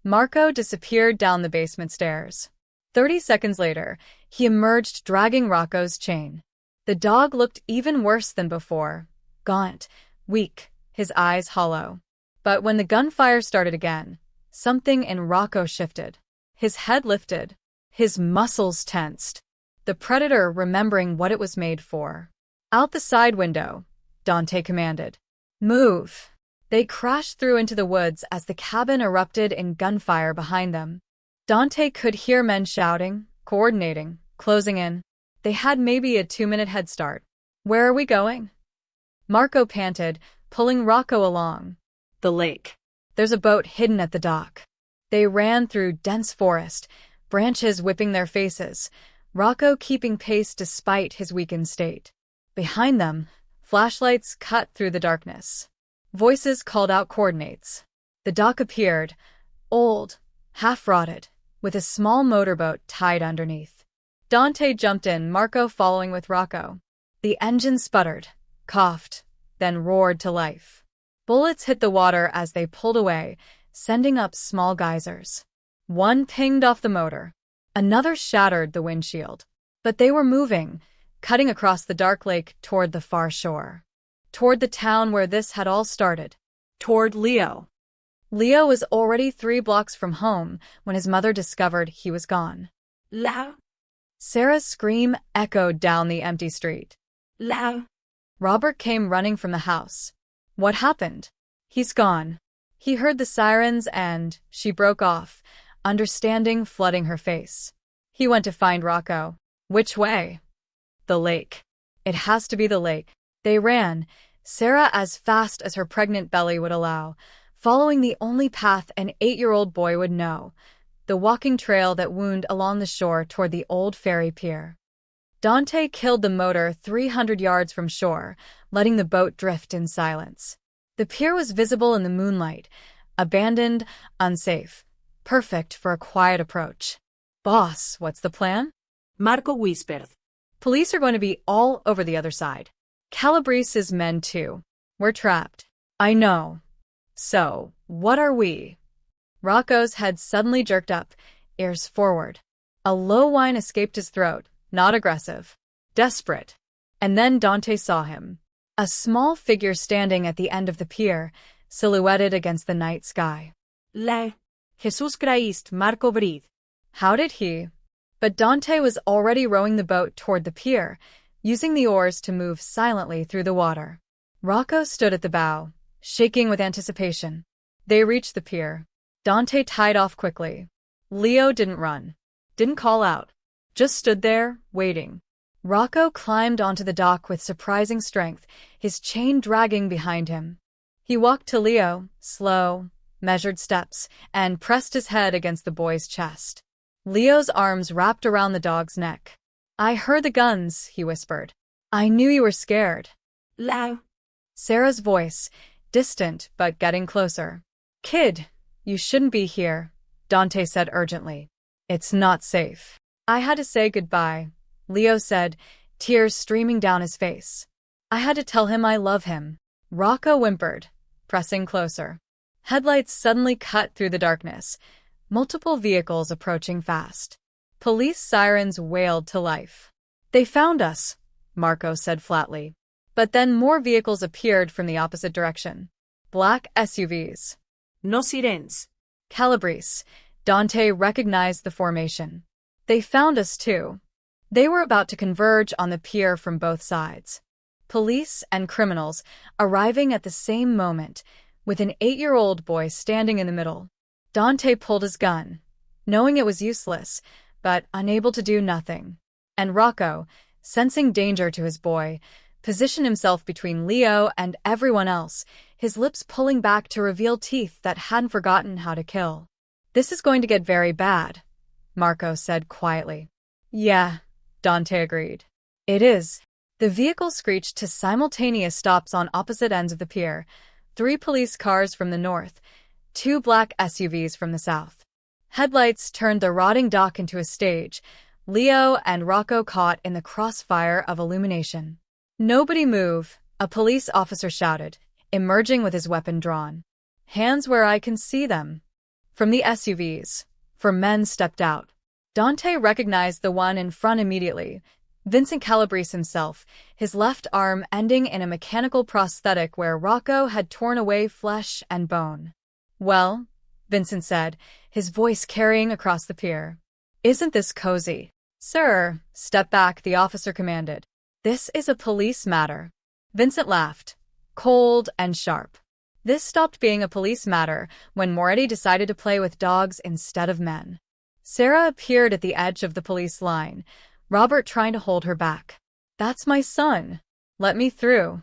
Marco disappeared down the basement stairs. 30 seconds later, he emerged dragging Rocco's chain. The dog looked even worse than before. Gaunt, weak, his eyes hollow. But when the gunfire started again, something in Rocco shifted. His head lifted. His muscles tensed. The predator remembering what it was made for. Out the side window, Dante commanded. Move. They crashed through into the woods as the cabin erupted in gunfire behind them. Dante could hear men shouting, coordinating, closing in. They had maybe a 2-minute head start. Where are we going? Marco panted, pulling Rocco along. The lake. There's a boat hidden at the dock. They ran through dense forest, branches whipping their faces, Rocco keeping pace despite his weakened state. Behind them, flashlights cut through the darkness. Voices called out coordinates. The dock appeared, old, half-rotted, with a small motorboat tied underneath. Dante jumped in, Marco following with Rocco. The engine sputtered, coughed, then roared to life. Bullets hit the water as they pulled away, sending up small geysers. One pinged off the motor. Another shattered the windshield. But they were moving, cutting across the dark lake toward the far shore. Toward the town where this had all started. Toward Leo. Leo was already 3 blocks from home when his mother discovered he was gone. La. Sarah's scream echoed down the empty street. La. Robert came running from the house. What happened? He's gone. He heard the sirens and she broke off, understanding flooding her face. He went to find Rocco. Which way? The lake. It has to be the lake. They ran, Sarah as fast as her pregnant belly would allow, following the only path an 8-year-old boy would know, the walking trail that wound along the shore toward the old ferry pier. Dante killed the motor 300 yards from shore, letting the boat drift in silence. The pier was visible in the moonlight, abandoned, unsafe, perfect for a quiet approach. Boss, what's the plan? Marco whispered. Police are going to be all over the other side. Calabrese's men too. We're trapped. I know. So, what are we? Rocco's head suddenly jerked up, ears forward. A low whine escaped his throat, not aggressive, desperate. And then Dante saw him. A small figure standing at the end of the pier, silhouetted against the night sky. Le. Jesus Christ, Marco breathed. How did he? But Dante was already rowing the boat toward the pier, using the oars to move silently through the water. Rocco stood at the bow, shaking with anticipation. They reached the pier. Dante tied off quickly. Leo didn't run, didn't call out, just stood there, waiting. Rocco climbed onto the dock with surprising strength, his chain dragging behind him. He walked to Leo, slow, measured steps, and pressed his head against the boy's chest. Leo's arms wrapped around the dog's neck. I heard the guns, he whispered. I knew you were scared. Lao. Sarah's voice, distant but getting closer. Kid, you shouldn't be here, Dante said urgently. It's not safe. I had to say goodbye, Leo said, tears streaming down his face. I had to tell him I love him. Rocco whimpered, pressing closer. Headlights suddenly cut through the darkness, multiple vehicles approaching fast. Police sirens wailed to life. They found us, Marco said flatly. But then more vehicles appeared from the opposite direction. Black SUVs. No sirens. Calabrese. Dante recognized the formation. They found us too. They were about to converge on the pier from both sides. Police and criminals arriving at the same moment, with an 8-year-old boy standing in the middle. Dante pulled his gun, knowing it was useless, but unable to do nothing. And Rocco, sensing danger to his boy, positioned himself between Leo and everyone else, his lips pulling back to reveal teeth that hadn't forgotten how to kill. This is going to get very bad, Marco said quietly. Yeah, Dante agreed. It is. The vehicle screeched to simultaneous stops on opposite ends of the pier, 3 police cars from the north, 2 black SUVs from the south. Headlights turned the rotting dock into a stage, Leo and Rocco caught in the crossfire of illumination. Nobody move, a police officer shouted, emerging with his weapon drawn. Hands where I can see them. From the SUVs, 4 men stepped out. Dante recognized the one in front immediately, Vincent Calabrese himself, his left arm ending in a mechanical prosthetic where Rocco had torn away flesh and bone. Well, Vincent said, his voice carrying across the pier. Isn't this cozy? Sir, step back, the officer commanded. This is a police matter. Vincent laughed, cold and sharp. This stopped being a police matter when Moretti decided to play with dogs instead of men. Sarah appeared at the edge of the police line, Robert trying to hold her back. That's my son. Let me through.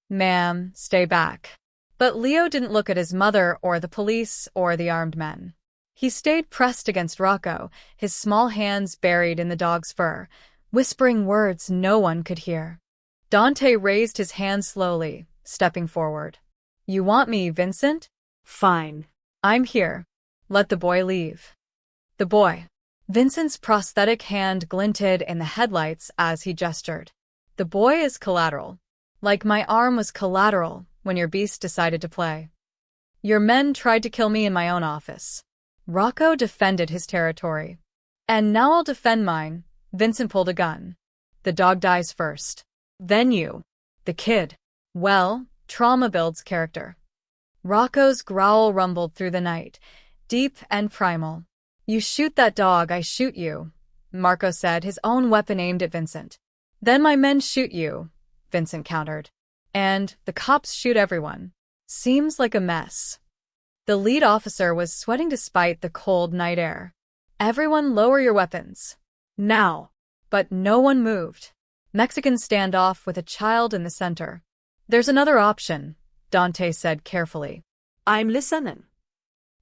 Ma'am, stay back. But Leo didn't look at his mother or the police or the armed men. He stayed pressed against Rocco, his small hands buried in the dog's fur, whispering words no one could hear. Dante raised his hand slowly, stepping forward. You want me, Vincent? Fine. I'm here. Let the boy leave. The boy. Vincent's prosthetic hand glinted in the headlights as he gestured. The boy is collateral. Like my arm was collateral when your beast decided to play. Your men tried to kill me in my own office. Rocco defended his territory. And now I'll defend mine. Vincent pulled a gun. The dog dies first. Then you. The kid. Well, trauma builds character. Rocco's growl rumbled through the night, deep and primal. You shoot that dog, I shoot you, Marco said, his own weapon aimed at Vincent. Then my men shoot you, Vincent countered. And the cops shoot everyone. Seems like a mess. The lead officer was sweating despite the cold night air. Everyone lower your weapons. Now. But no one moved. Mexican standoff with a child in the center. There's another option, Dante said carefully. I'm listening.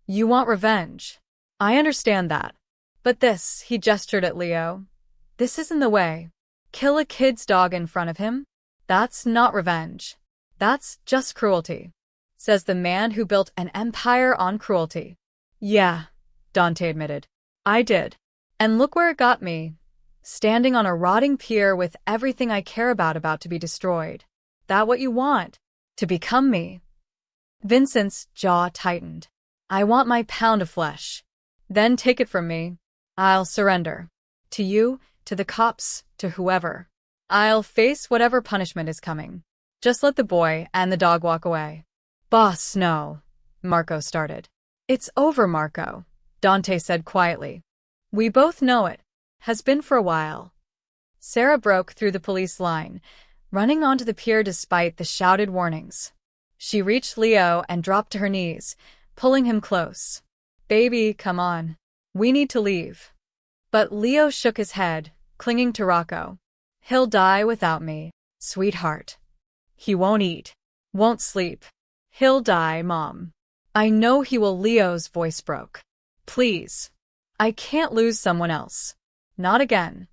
You want revenge. I understand that. But this, he gestured at Leo. This isn't the way. Kill a kid's dog in front of him? That's not revenge. That's just cruelty. says the man who built an empire on cruelty. Yeah, Dante admitted. I did. And look where it got me. Standing on a rotting pier with everything I care about to be destroyed. That what you want? To become me? Vincent's jaw tightened. I want my pound of flesh. Then take it from me. I'll surrender. To you, to the cops, to whoever. I'll face whatever punishment is coming. Just let the boy and the dog walk away. Boss, no. Marco started. It's over, Marco, Dante said quietly. We both know it. Has been for a while. Sarah broke through the police line, running onto the pier despite the shouted warnings. She reached Leo and dropped to her knees, pulling him close. Baby, come on. We need to leave. But Leo shook his head, clinging to Rocco. He'll die without me, sweetheart. He won't eat, won't sleep. He'll die, Mom. I know he will. Leo's voice broke. Please. I can't lose someone else. Not again.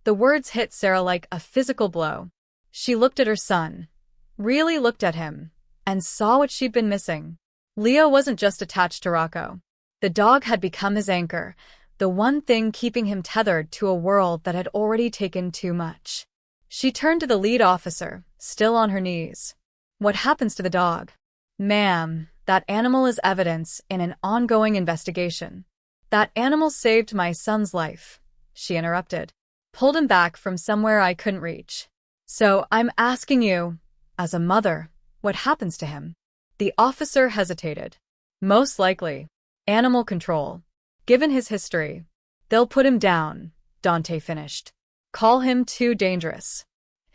The words hit Sarah like a physical blow. She looked at her son, really looked at him, and saw what she'd been missing. Leo wasn't just attached to Rocco. The dog had become his anchor, the one thing keeping him tethered to a world that had already taken too much. She turned to the lead officer, still on her knees. What happens to the dog? Ma'am, that animal is evidence in an ongoing investigation. That animal saved my son's life, she interrupted. Pulled him back from somewhere I couldn't reach. So I'm asking you, as a mother, what happens to him? The officer hesitated. Most likely, animal control. Given his history, they'll put him down, Dante finished. Call him too dangerous.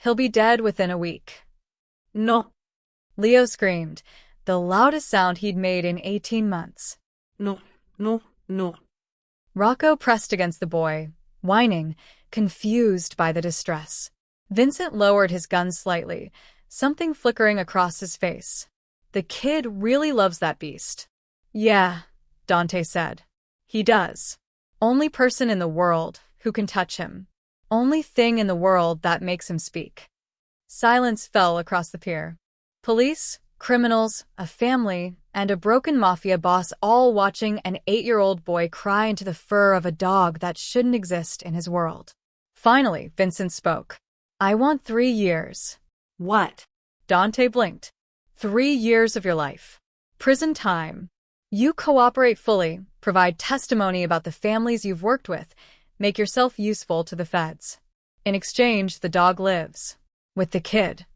He'll be dead within a week. No. Leo screamed, the loudest sound he'd made in 18 months. No, no, no. Rocco pressed against the boy, whining, confused by the distress. Vincent lowered his gun slightly, something flickering across his face. The kid really loves that beast. Yeah, Dante said. He does. Only person in the world who can touch him. Only thing in the world that makes him speak. Silence fell across the pier. Police, criminals, a family, and a broken mafia boss all watching an 8-year-old boy cry into the fur of a dog that shouldn't exist in his world. Finally, Vincent spoke. I want 3 years. What? Dante blinked. 3 years of your life. Prison time. You cooperate fully, provide testimony about the families you've worked with, make yourself useful to the feds. In exchange, the dog lives. With the kid.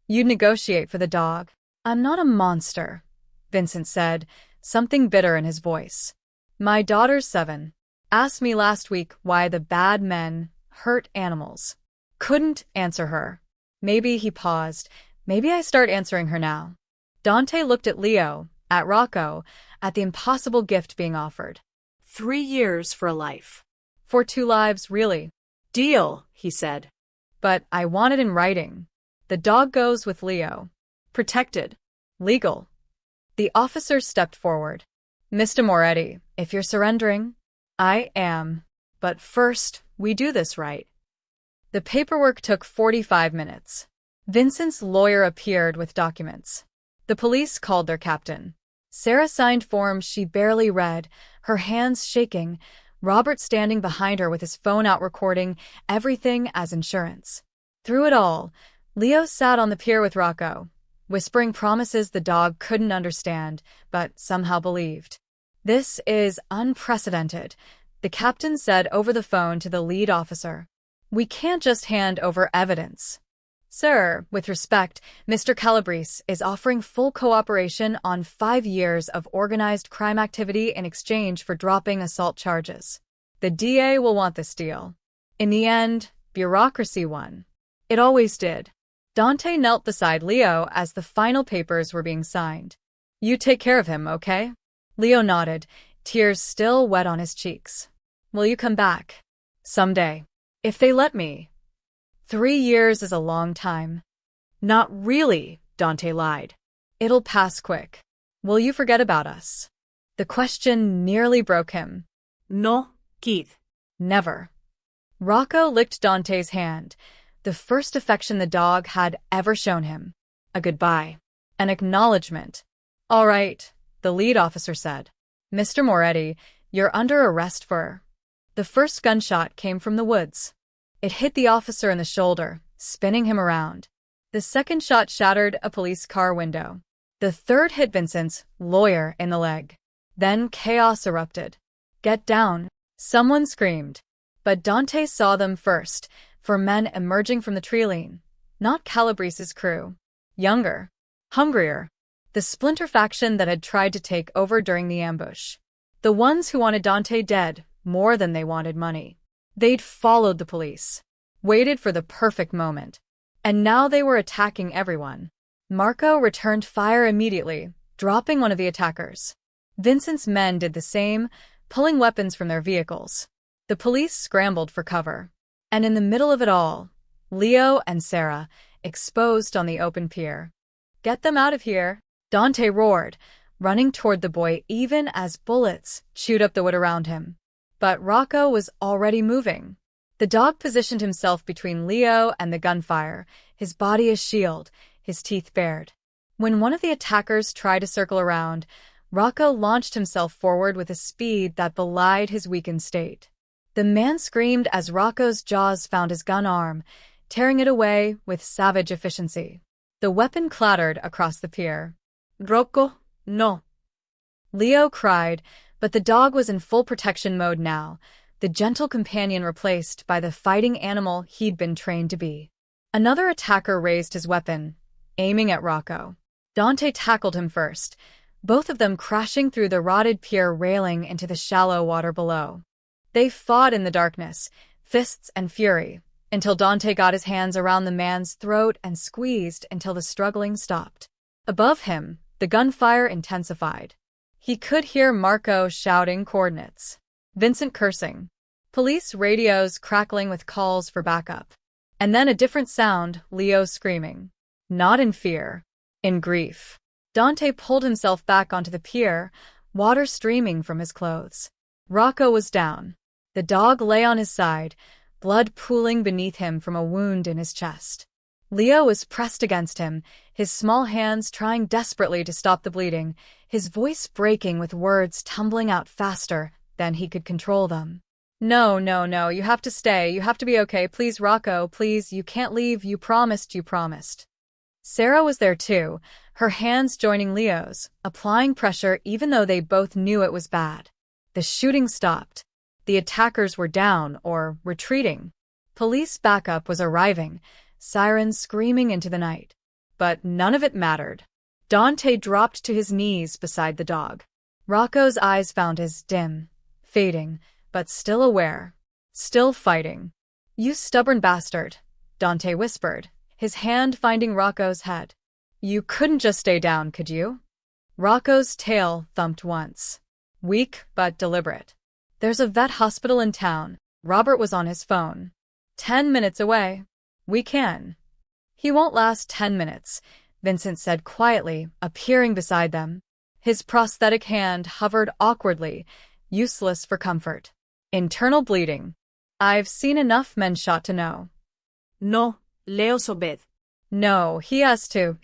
You'd negotiate for the dog. I'm not a monster, Vincent said, something bitter in his voice. My daughter's 7. Asked me last week why the bad men hurt animals. Couldn't answer her. Maybe he paused. Maybe I start answering her now. Dante looked at Leo, at Rocco, at the impossible gift being offered. 3 years for a life. For 2 lives, really. Deal, he said. But I want it in writing. The dog goes with Leo. Protected. Legal. The officer stepped forward. Mr. Moretti, if you're surrendering, I am. But first, we do this right. The paperwork took 45 minutes. Vincent's lawyer appeared with documents. The police called their captain. Sarah signed forms she barely read, her hands shaking, Robert standing behind her with his phone out recording everything as insurance. Through it all, Leo sat on the pier with Rocco, whispering promises the dog couldn't understand, but somehow believed. This is unprecedented, the captain said over the phone to the lead officer. We can't just hand over evidence. Sir, with respect, Mr. Calabrese is offering full cooperation on 5 years of organized crime activity in exchange for dropping assault charges. The DA will want this deal. In the end, bureaucracy won. It always did. Dante knelt beside Leo as the final papers were being signed. You take care of him, okay? Leo nodded, tears still wet on his cheeks. Will you come back? Someday. If they let me. 3 years is a long time. Not really, Dante lied. It'll pass quick. Will you forget about us? The question nearly broke him. No, Keith. Never. Rocco licked Dante's hand, the first affection the dog had ever shown him. A goodbye. An acknowledgement. All right, the lead officer said. Mr. Moretti, you're under arrest for... The first gunshot came from the woods. It hit the officer in the shoulder, spinning him around. The second shot shattered a police car window. The third hit Vincent's lawyer in the leg. Then chaos erupted. Get down, someone screamed. But Dante saw them first, 4 men emerging from the treeline. Not Calabrese's crew. Younger. Hungrier. The splinter faction that had tried to take over during the ambush. The ones who wanted Dante dead more than they wanted money. They'd followed the police. Waited for the perfect moment. And now they were attacking everyone. Marco returned fire immediately, dropping one of the attackers. Vincent's men did the same, pulling weapons from their vehicles. The police scrambled for cover. And in the middle of it all, Leo and Sarah, exposed on the open pier. Get them out of here, Dante roared, running toward the boy even as bullets chewed up the wood around him. But Rocco was already moving. The dog positioned himself between Leo and the gunfire, his body a shield, his teeth bared. When one of the attackers tried to circle around, Rocco launched himself forward with a speed that belied his weakened state. The man screamed as Rocco's jaws found his gun arm, tearing it away with savage efficiency. The weapon clattered across the pier. Rocco, no. Leo cried, but the dog was in full protection mode now, the gentle companion replaced by the fighting animal he'd been trained to be. Another attacker raised his weapon, aiming at Rocco. Dante tackled him first, both of them crashing through the rotted pier railing into the shallow water below. They fought in the darkness, fists and fury, until Dante got his hands around the man's throat and squeezed until the struggling stopped. Above him, the gunfire intensified. He could hear Marco shouting coordinates, Vincent cursing, police radios crackling with calls for backup. And then a different sound, Leo screaming. Not in fear, in grief. Dante pulled himself back onto the pier, water streaming from his clothes. Rocco was down. The dog lay on his side, blood pooling beneath him from a wound in his chest. Leo was pressed against him, his small hands trying desperately to stop the bleeding, his voice breaking with words tumbling out faster than he could control them. No, no, no, you have to stay, you have to be okay, please Rocco, please, you can't leave, you promised, you promised. Sarah was there too, her hands joining Leo's, applying pressure even though they both knew it was bad. The shooting stopped. The attackers were down or retreating. Police backup was arriving, sirens screaming into the night. But none of it mattered. Dante dropped to his knees beside the dog. Rocco's eyes found his dim, fading, but still aware, still fighting. You stubborn bastard, Dante whispered, his hand finding Rocco's head. You couldn't just stay down, could you? Rocco's tail thumped once. Weak but deliberate. There's a vet hospital in town. Robert was on his phone. 10 minutes away. We can. He won't last 10 minutes, Vincent said quietly, appearing beside them. His prosthetic hand hovered awkwardly, useless for comfort. Internal bleeding. I've seen enough men shot to know. No, Leo Sobed. No, he has to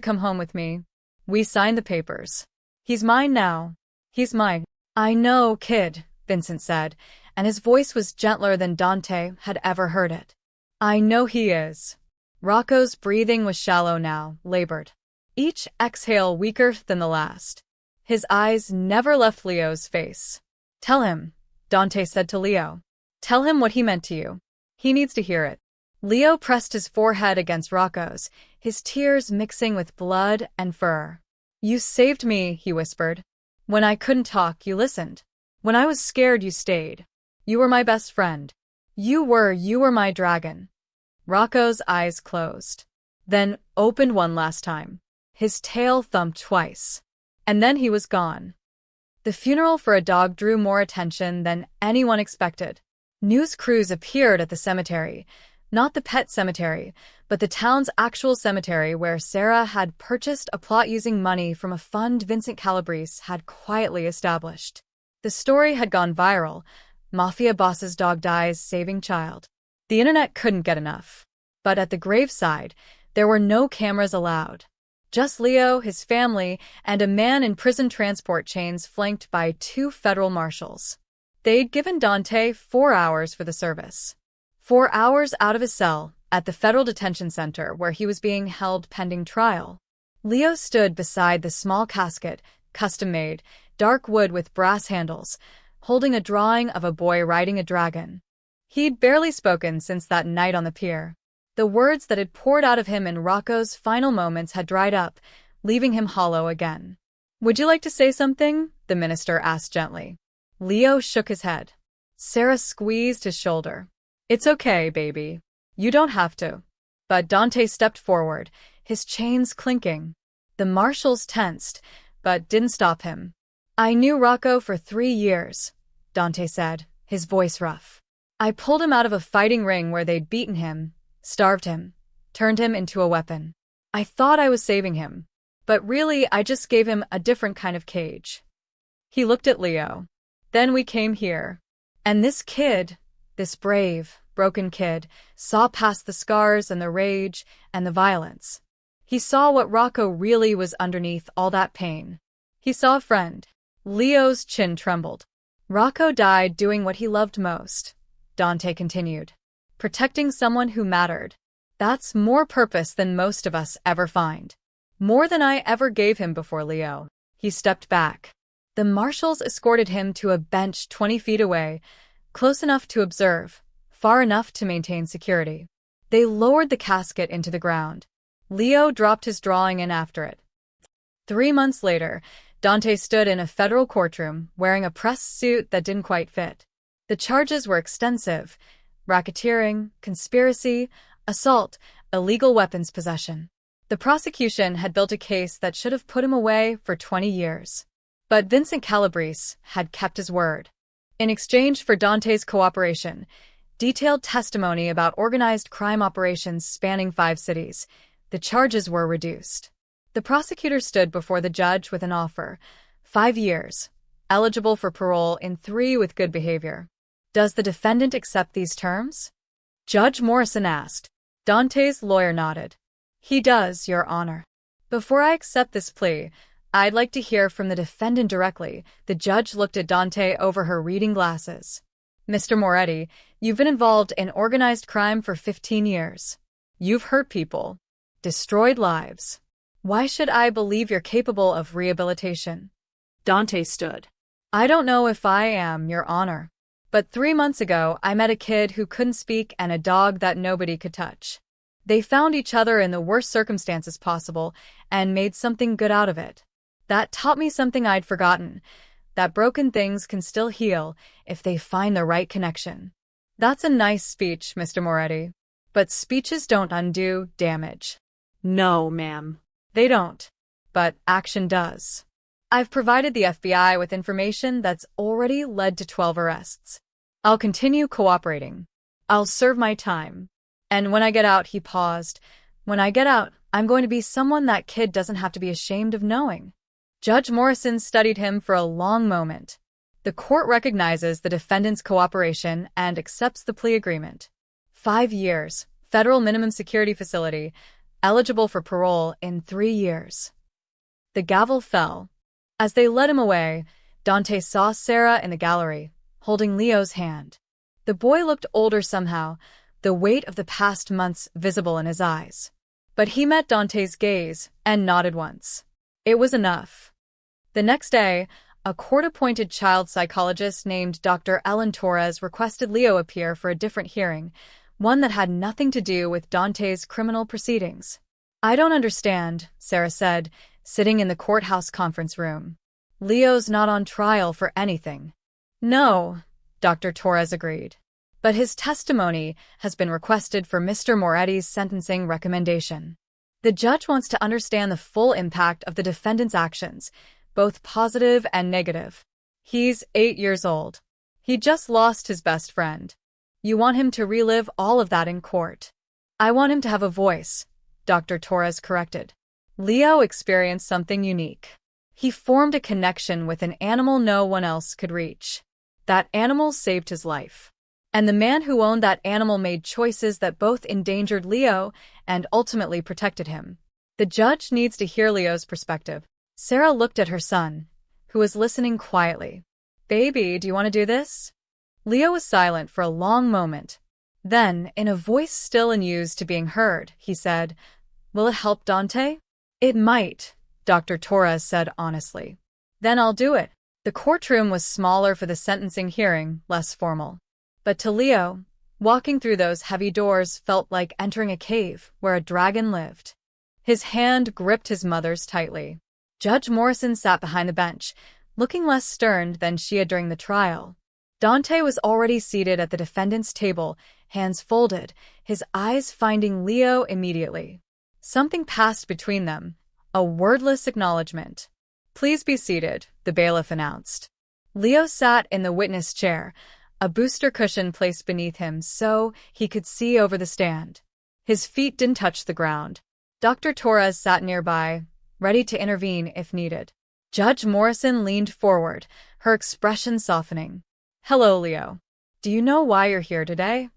come home with me. We signed the papers. He's mine now. He's mine. I know, kid, Vincent said, and his voice was gentler than Dante had ever heard it. I know he is. Rocco's breathing was shallow now, labored. Each exhale weaker than the last. His eyes never left Leo's face. Tell him, Dante said to Leo. Tell him what he meant to you. He needs to hear it. Leo pressed his forehead against Rocco's, his tears mixing with blood and fur. You saved me, he whispered. When I couldn't talk, you listened. When I was scared, you stayed. You were my best friend. You were my dragon. Rocco's eyes closed, then opened one last time. His tail thumped twice. And then he was gone. The funeral for a dog drew more attention than anyone expected. News crews appeared at the cemetery, not the pet cemetery, but the town's actual cemetery where Sarah had purchased a plot using money from a fund Vincent Calabrese had quietly established. The story had gone viral. Mafia boss's dog dies saving child. The internet couldn't get enough. But at the graveside, there were no cameras allowed. Just Leo, his family, and a man in prison transport chains flanked by 2 federal marshals. They'd given Dante 4 hours for the service. 4 hours out of his cell, at the federal detention center where he was being held pending trial. Leo stood beside the small casket, custom-made, dark wood with brass handles, holding a drawing of a boy riding a dragon. He'd barely spoken since that night on the pier. The words that had poured out of him in Rocco's final moments had dried up, leaving him hollow again. "Would you like to say something?" the minister asked gently. Leo shook his head. Sarah squeezed his shoulder. "It's okay, baby. You don't have to." But Dante stepped forward, his chains clinking. The marshals tensed, but didn't stop him. "I knew Rocco for 3 years," Dante said, his voice rough. "I pulled him out of a fighting ring where they'd beaten him, starved him, turned him into a weapon. I thought I was saving him, but really I just gave him a different kind of cage." He looked at Leo. "Then we came here. And this kid, this brave, broken kid, saw past the scars and the rage and the violence. He saw what Rocco really was underneath all that pain. He saw a friend." Leo's chin trembled. "Rocco died doing what he loved most," Dante continued. "Protecting someone who mattered. That's more purpose than most of us ever find. More than I ever gave him before, Leo." He stepped back. The marshals escorted him to a bench 20 feet away, close enough to observe, far enough to maintain security. They lowered the casket into the ground. Leo dropped his drawing in after it. 3 months later, Dante stood in a federal courtroom wearing a press suit that didn't quite fit. The charges were extensive: racketeering, conspiracy, assault, illegal weapons possession. The prosecution had built a case that should have put him away for 20 years. But Vincent Calabrese had kept his word. In exchange for Dante's cooperation, detailed testimony about organized crime operations spanning 5 cities, the charges were reduced. The prosecutor stood before the judge with an offer: 5 years, eligible for parole in 3 with good behavior. "Does the defendant accept these terms?" Judge Morrison asked. Dante's lawyer nodded. "He does, Your Honor." "Before I accept this plea, I'd like to hear from the defendant directly." The judge looked at Dante over her reading glasses. "Mr. Moretti, you've been involved in organized crime for 15 years. You've hurt people, destroyed lives. Why should I believe you're capable of rehabilitation?" Dante stood. "I don't know if I am, Your Honor. But 3 months ago, I met a kid who couldn't speak and a dog that nobody could touch. They found each other in the worst circumstances possible and made something good out of it. That taught me something I'd forgotten: that broken things can still heal if they find the right connection." "That's a nice speech, Mr. Moretti. But speeches don't undo damage." "No, ma'am." "They don't. But action does. I've provided the FBI with information that's already led to 12 arrests. I'll continue cooperating. I'll serve my time. And when I get out," he paused, "when I get out, I'm going to be someone that kid doesn't have to be ashamed of knowing." Judge Morrison studied him for a long moment. "The court recognizes the defendant's cooperation and accepts the plea agreement. 5 years, federal minimum security facility, eligible for parole in 3 years." The gavel fell. As they led him away, Dante saw Sarah in the gallery, holding Leo's hand. The boy looked older somehow, the weight of the past months visible in his eyes. But he met Dante's gaze and nodded once. It was enough. The next day, a court-appointed child psychologist named Dr. Ellen Torres requested Leo appear for a different hearing, one that had nothing to do with Dante's criminal proceedings. "I don't understand," Sarah said, sitting in the courthouse conference room. "Leo's not on trial for anything." "No," Dr. Torres agreed. "But his testimony has been requested for Mr. Moretti's sentencing recommendation. The judge wants to understand the full impact of the defendant's actions, both positive and negative. He's 8 years old. He just lost his best friend. You want him to relive all of that in court." "I want him to have a voice," Dr. Torres corrected. "Leo experienced something unique. He formed a connection with an animal no one else could reach. That animal saved his life. And the man who owned that animal made choices that both endangered Leo and ultimately protected him. The judge needs to hear Leo's perspective. Sarah looked at her son, who was listening quietly. Baby, do you want to do this? Leo was silent for a long moment. Then, in a voice still unused to being heard, he said, Will it help Dante? It might, Dr. Torres said honestly. Then I'll do it. The courtroom was smaller for the sentencing hearing, less formal. But to Leo, walking through those heavy doors felt like entering a cave where a dragon lived. His hand gripped his mother's tightly. Judge Morrison sat behind the bench, looking less stern than she had during the trial. Dante was already seated at the defendant's table, hands folded, his eyes finding Leo immediately. Something passed between them, a wordless acknowledgement. Please be seated, the bailiff announced. Leo sat in the witness chair, a booster cushion placed beneath him so he could see over the stand. His feet didn't touch the ground. Dr. Torres sat nearby, ready to intervene if needed. Judge Morrison leaned forward, her expression softening. Hello, Leo. Do you know why you're here today?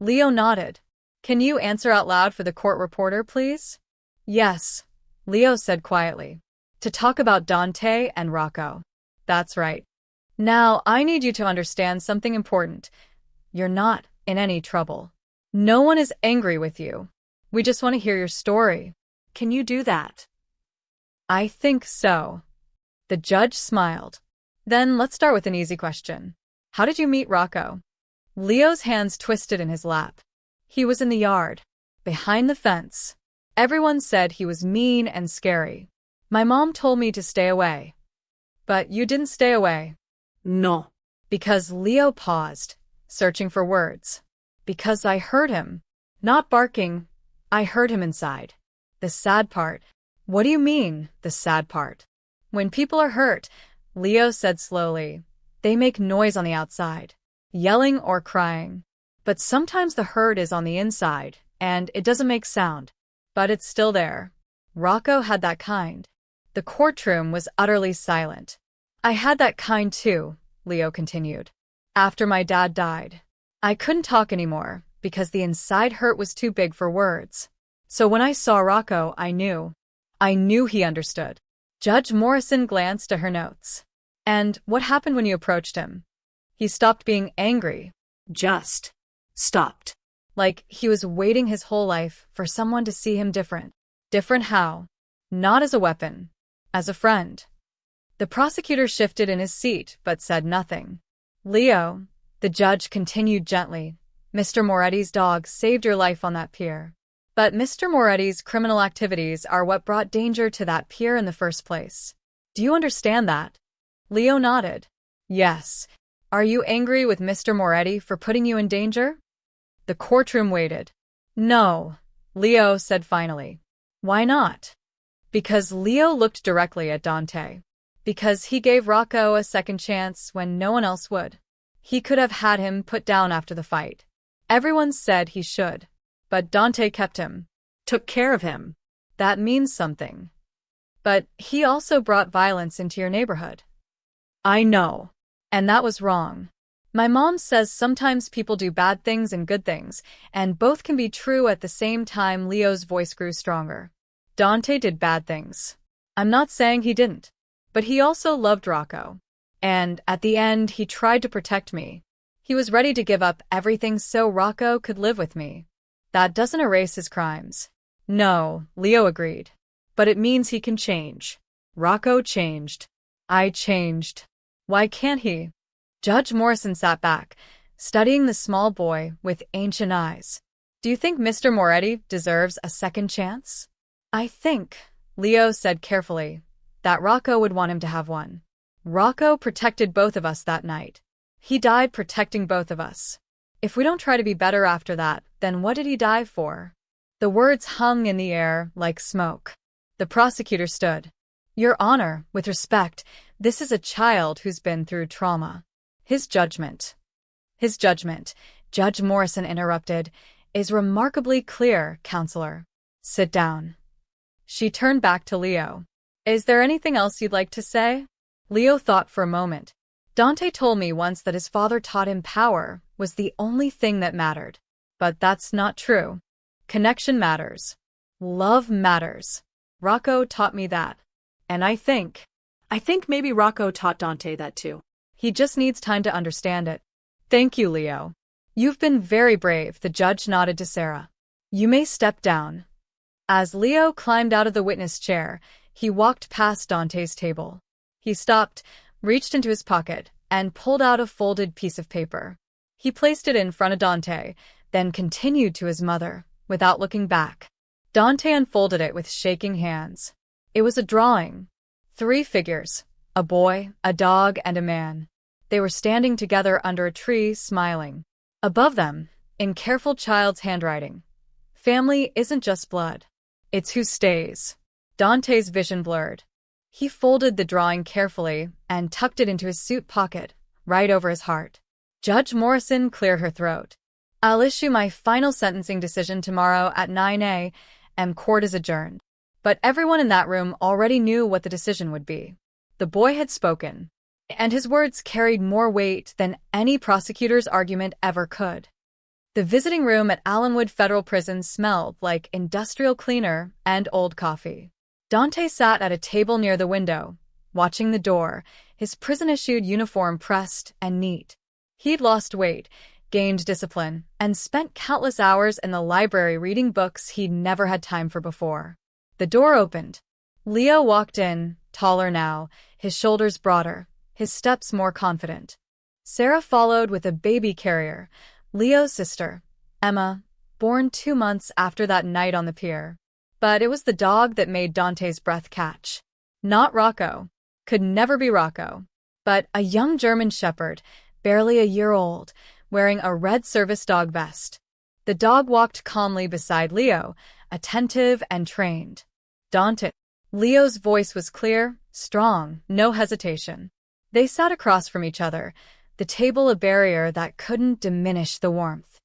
Leo nodded. Can you answer out loud for the court reporter, please? Yes, Leo said quietly. To talk about Dante and Rocco. That's right. Now, I need you to understand something important. You're not in any trouble. No one is angry with you. We just want to hear your story. Can you do that? I think so. The judge smiled. Then let's start with an easy question. How did you meet Rocco? Leo's hands twisted in his lap. He was in the yard, behind the fence. Everyone said he was mean and scary. My mom told me to stay away. But you didn't stay away. No. Because Leo paused, searching for words. Because I heard him. Not barking. I heard him inside. The sad part. What do you mean, the sad part? When people are hurt, Leo said slowly, they make noise on the outside, yelling or crying. But sometimes the hurt is on the inside, and it doesn't make sound. But it's still there. Rocco had that kind. The courtroom was utterly silent. I had that kind too, Leo continued. After my dad died, I couldn't talk anymore because the inside hurt was too big for words. So when I saw Rocco, I knew he understood. Judge Morrison glanced at her notes. And what happened when you approached him? He stopped being angry. Just stopped. Like he was waiting his whole life for someone to see him different. Different how? Not as a weapon. As a friend. The prosecutor shifted in his seat but said nothing. Leo, the judge continued gently, Mr. Moretti's dog saved your life on that pier. But Mr. Moretti's criminal activities are what brought danger to that pier in the first place. Do you understand that? Leo nodded. Yes. Are you angry with Mr. Moretti for putting you in danger? The courtroom waited. No, Leo said finally. Why not? Because Leo looked directly at Dante. Because he gave Rocco a second chance when no one else would. He could have had him put down after the fight. Everyone said he should. But Dante kept him. Took care of him. That means something. But he also brought violence into your neighborhood. I know. And that was wrong. My mom says sometimes people do bad things and good things, and both can be true at the same time. Leo's voice grew stronger. Dante did bad things. I'm not saying he didn't. But he also loved Rocco. And at the end, he tried to protect me. He was ready to give up everything so Rocco could live with me. That doesn't erase his crimes. No, Leo agreed. But it means he can change. Rocco changed. I changed. Why can't he? Judge Morrison sat back, studying the small boy with ancient eyes. Do you think Mr. Moretti deserves a second chance? I think, Leo said carefully, that Rocco would want him to have one. Rocco protected both of us that night. He died protecting both of us. If we don't try to be better after that, then what did he die for? The words hung in the air like smoke. The prosecutor stood. Your Honor, with respect, this is a child who's been through trauma. His judgment, Judge Morrison interrupted, is remarkably clear, Counselor. Sit down. She turned back to Leo. Is there anything else you'd like to say? Leo thought for a moment. Dante told me once that his father taught him power was the only thing that mattered. But that's not true. Connection matters. Love matters. Rocco taught me that. And I think maybe Rocco taught Dante that too. he just needs time to understand it. Thank you, Leo. You've been very brave, the judge nodded to Sarah. You may step down. As Leo climbed out of the witness chair, he walked past Dante's table. He stopped, reached into his pocket, and pulled out a folded piece of paper. He placed it in front of Dante, then continued to his mother, without looking back. Dante unfolded it with shaking hands. It was a drawing. 3 figures, a boy, a dog, and a man. They were standing together under a tree, smiling. Above them, in careful child's handwriting, family isn't just blood. It's who stays. Dante's vision blurred. He folded the drawing carefully and tucked it into his suit pocket, right over his heart. Judge Morrison cleared her throat. I'll issue my final sentencing decision tomorrow at 9 a.m. Court is adjourned. But everyone in that room already knew what the decision would be. The boy had spoken, and his words carried more weight than any prosecutor's argument ever could. The visiting room at Allenwood Federal Prison smelled like industrial cleaner and old coffee. Dante sat at a table near the window, watching the door, his prison-issued uniform pressed and neat. He'd lost weight, gained discipline, and spent countless hours in the library reading books he'd never had time for before. The door opened. Leo walked in, taller now, his shoulders broader, his steps more confident. Sarah followed with a baby carrier, Leo's sister, Emma, born 2 months after that night on the pier. But it was the dog that made Dante's breath catch. Not Rocco. Could never be Rocco. But a young German shepherd, barely a year old, wearing a red service dog vest. The dog walked calmly beside Leo, attentive and trained. Dante. Leo's voice was clear, strong, no hesitation. They sat across from each other, the table a barrier that couldn't diminish the warmth.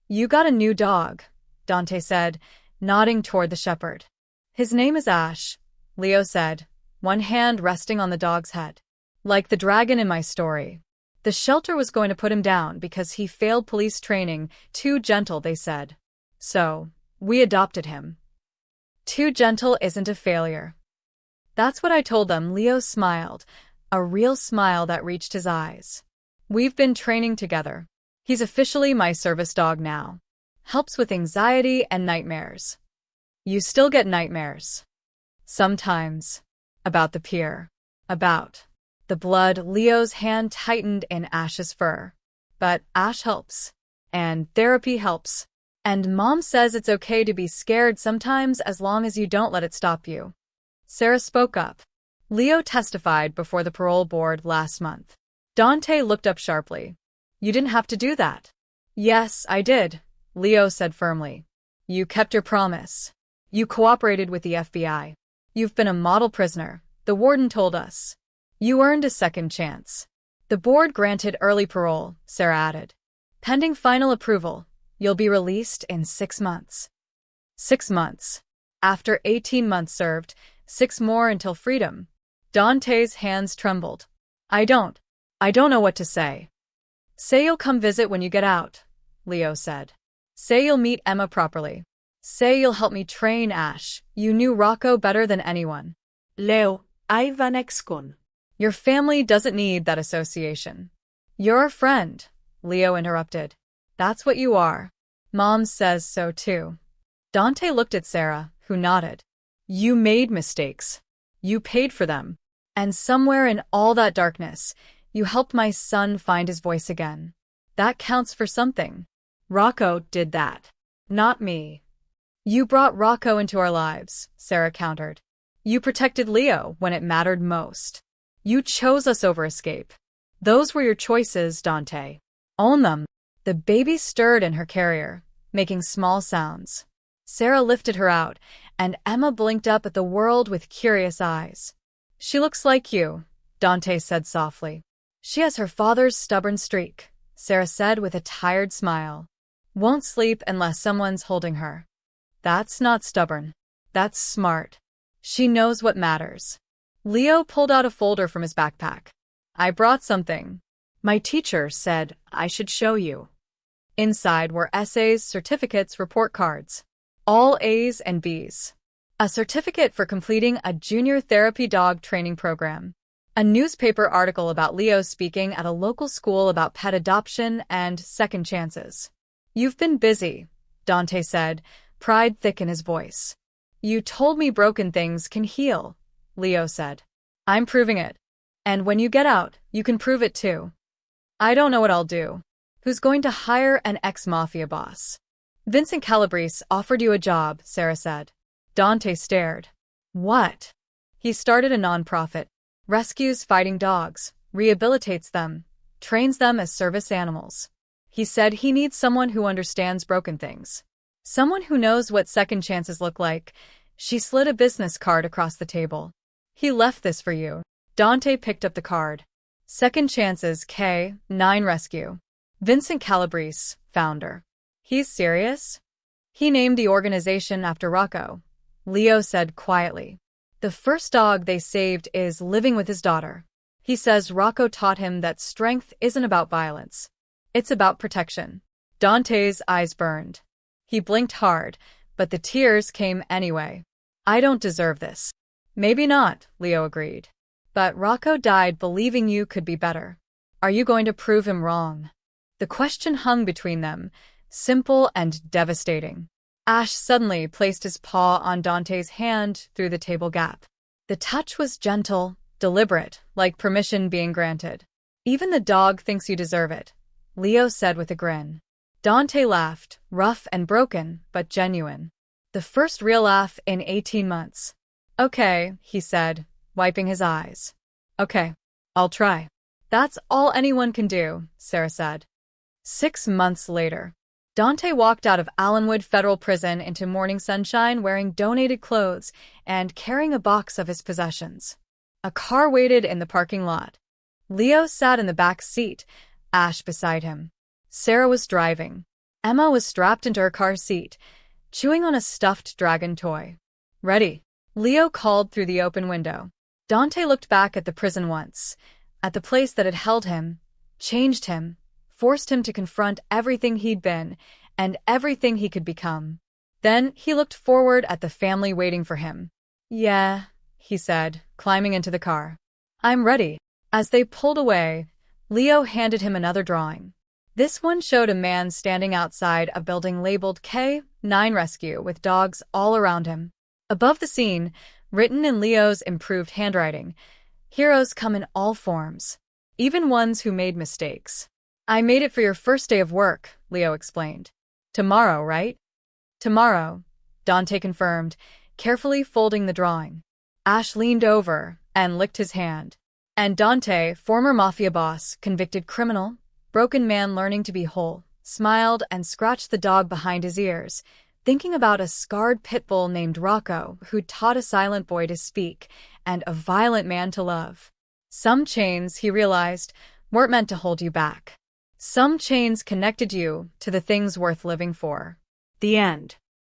You got a new dog, Dante said, nodding toward the shepherd. His name is Ash, Leo said, one hand resting on the dog's head. Like the dragon in my story. The shelter was going to put him down because he failed police training, too gentle, they said. So, we adopted him. Too gentle isn't a failure. That's what I told them, Leo smiled, a real smile that reached his eyes. We've been training together. He's officially my service dog now. Helps with anxiety and nightmares. You still get nightmares. Sometimes. About the pier. About the blood. Leo's hand tightened in Ash's fur. But Ash helps. And therapy helps. And Mom says it's okay to be scared sometimes as long as you don't let it stop you. Sarah spoke up. Leo testified before the parole board last month. Dante looked up sharply. You didn't have to do that. Yes, I did, Leo said firmly. You kept your promise. You cooperated with the FBI. You've been a model prisoner, the warden told us. You earned a second chance. The board granted early parole, Sarah added. Pending final approval, you'll be released in 6 months. 6 months. After 18 months served, 6 more until freedom. Dante's hands trembled. I don't know what to say. Say you'll come visit when you get out, Leo said. Say you'll meet Emma properly. Say you'll help me train Ash. You knew Rocco better than anyone. Leo, I van Exkon. Your family doesn't need that association. You're a friend, Leo interrupted. That's what you are. Mom says so too. Dante looked at Sarah, who nodded. You made mistakes. You paid for them. And somewhere in all that darkness, you helped my son find his voice again. That counts for something. Rocco did that. Not me. You brought Rocco into our lives, Sarah countered. You protected Leo when it mattered most. You chose us over escape. Those were your choices, Dante. Own them. The baby stirred in her carrier, making small sounds. Sarah lifted her out, and Emma blinked up at the world with curious eyes. She looks like you, Dante said softly. She has her father's stubborn streak, Sarah said with a tired smile. Won't sleep unless someone's holding her. That's not stubborn. That's smart. She knows what matters. Leo pulled out a folder from his backpack. I brought something. My teacher said I should show you. Inside were essays, certificates, report cards. All A's and B's. A certificate for completing a junior therapy dog training program. A newspaper article about Leo speaking at a local school about pet adoption and second chances. You've been busy, Dante said, pride thick in his voice. You told me broken things can heal, Leo said. I'm proving it. And when you get out, you can prove it too. I don't know what I'll do. Who's going to hire an ex-Mafia boss? Vincent Calabrese offered you a job, Sarah said. Dante stared. What? He started a nonprofit. Rescues fighting dogs, rehabilitates them, trains them as service animals. He said he needs someone who understands broken things. Someone who knows what second chances look like. She slid a business card across the table. He left this for you. Dante picked up the card. Second Chances K9 Rescue. Vincent Calabrese, founder. He's serious? He named the organization after Rocco. Leo said quietly. The first dog they saved is living with his daughter. He says Rocco taught him that strength isn't about violence. It's about protection. Dante's eyes burned. He blinked hard, but the tears came anyway. I don't deserve this. Maybe not, Leo agreed. But Rocco died believing you could be better. Are you going to prove him wrong? The question hung between them, simple and devastating. Ash suddenly placed his paw on Dante's hand through the table gap. The touch was gentle, deliberate, like permission being granted. Even the dog thinks you deserve it, Leo said with a grin. Dante laughed, rough and broken, but genuine. The first real laugh in 18 months. Okay, he said, wiping his eyes. Okay, I'll try. That's all anyone can do, Sarah said. 6 months later. Dante walked out of Allenwood Federal Prison into morning sunshine wearing donated clothes and carrying a box of his possessions. A car waited in the parking lot. Leo sat in the back seat, Ash beside him. Sarah was driving. Emma was strapped into her car seat, chewing on a stuffed dragon toy. Ready? Leo called through the open window. Dante looked back at the prison once, at the place that had held him, changed him, forced him to confront everything he'd been and everything he could become. Then he looked forward at the family waiting for him. Yeah, he said, climbing into the car. I'm ready. As they pulled away, Leo handed him another drawing. This one showed a man standing outside a building labeled K9 Rescue with dogs all around him. Above the scene, written in Leo's improved handwriting, heroes come in all forms, even ones who made mistakes. I made it for your first day of work, Leo explained. Tomorrow, right? Tomorrow, Dante confirmed, carefully folding the drawing. Ash leaned over and licked his hand. And Dante, former Mafia boss, convicted criminal, broken man learning to be whole, smiled and scratched the dog behind his ears, thinking about a scarred Pitbull named Rocco who'd taught a silent boy to speak and a violent man to love. Some chains, he realized, weren't meant to hold you back. Some chains connected you to the things worth living for. The end.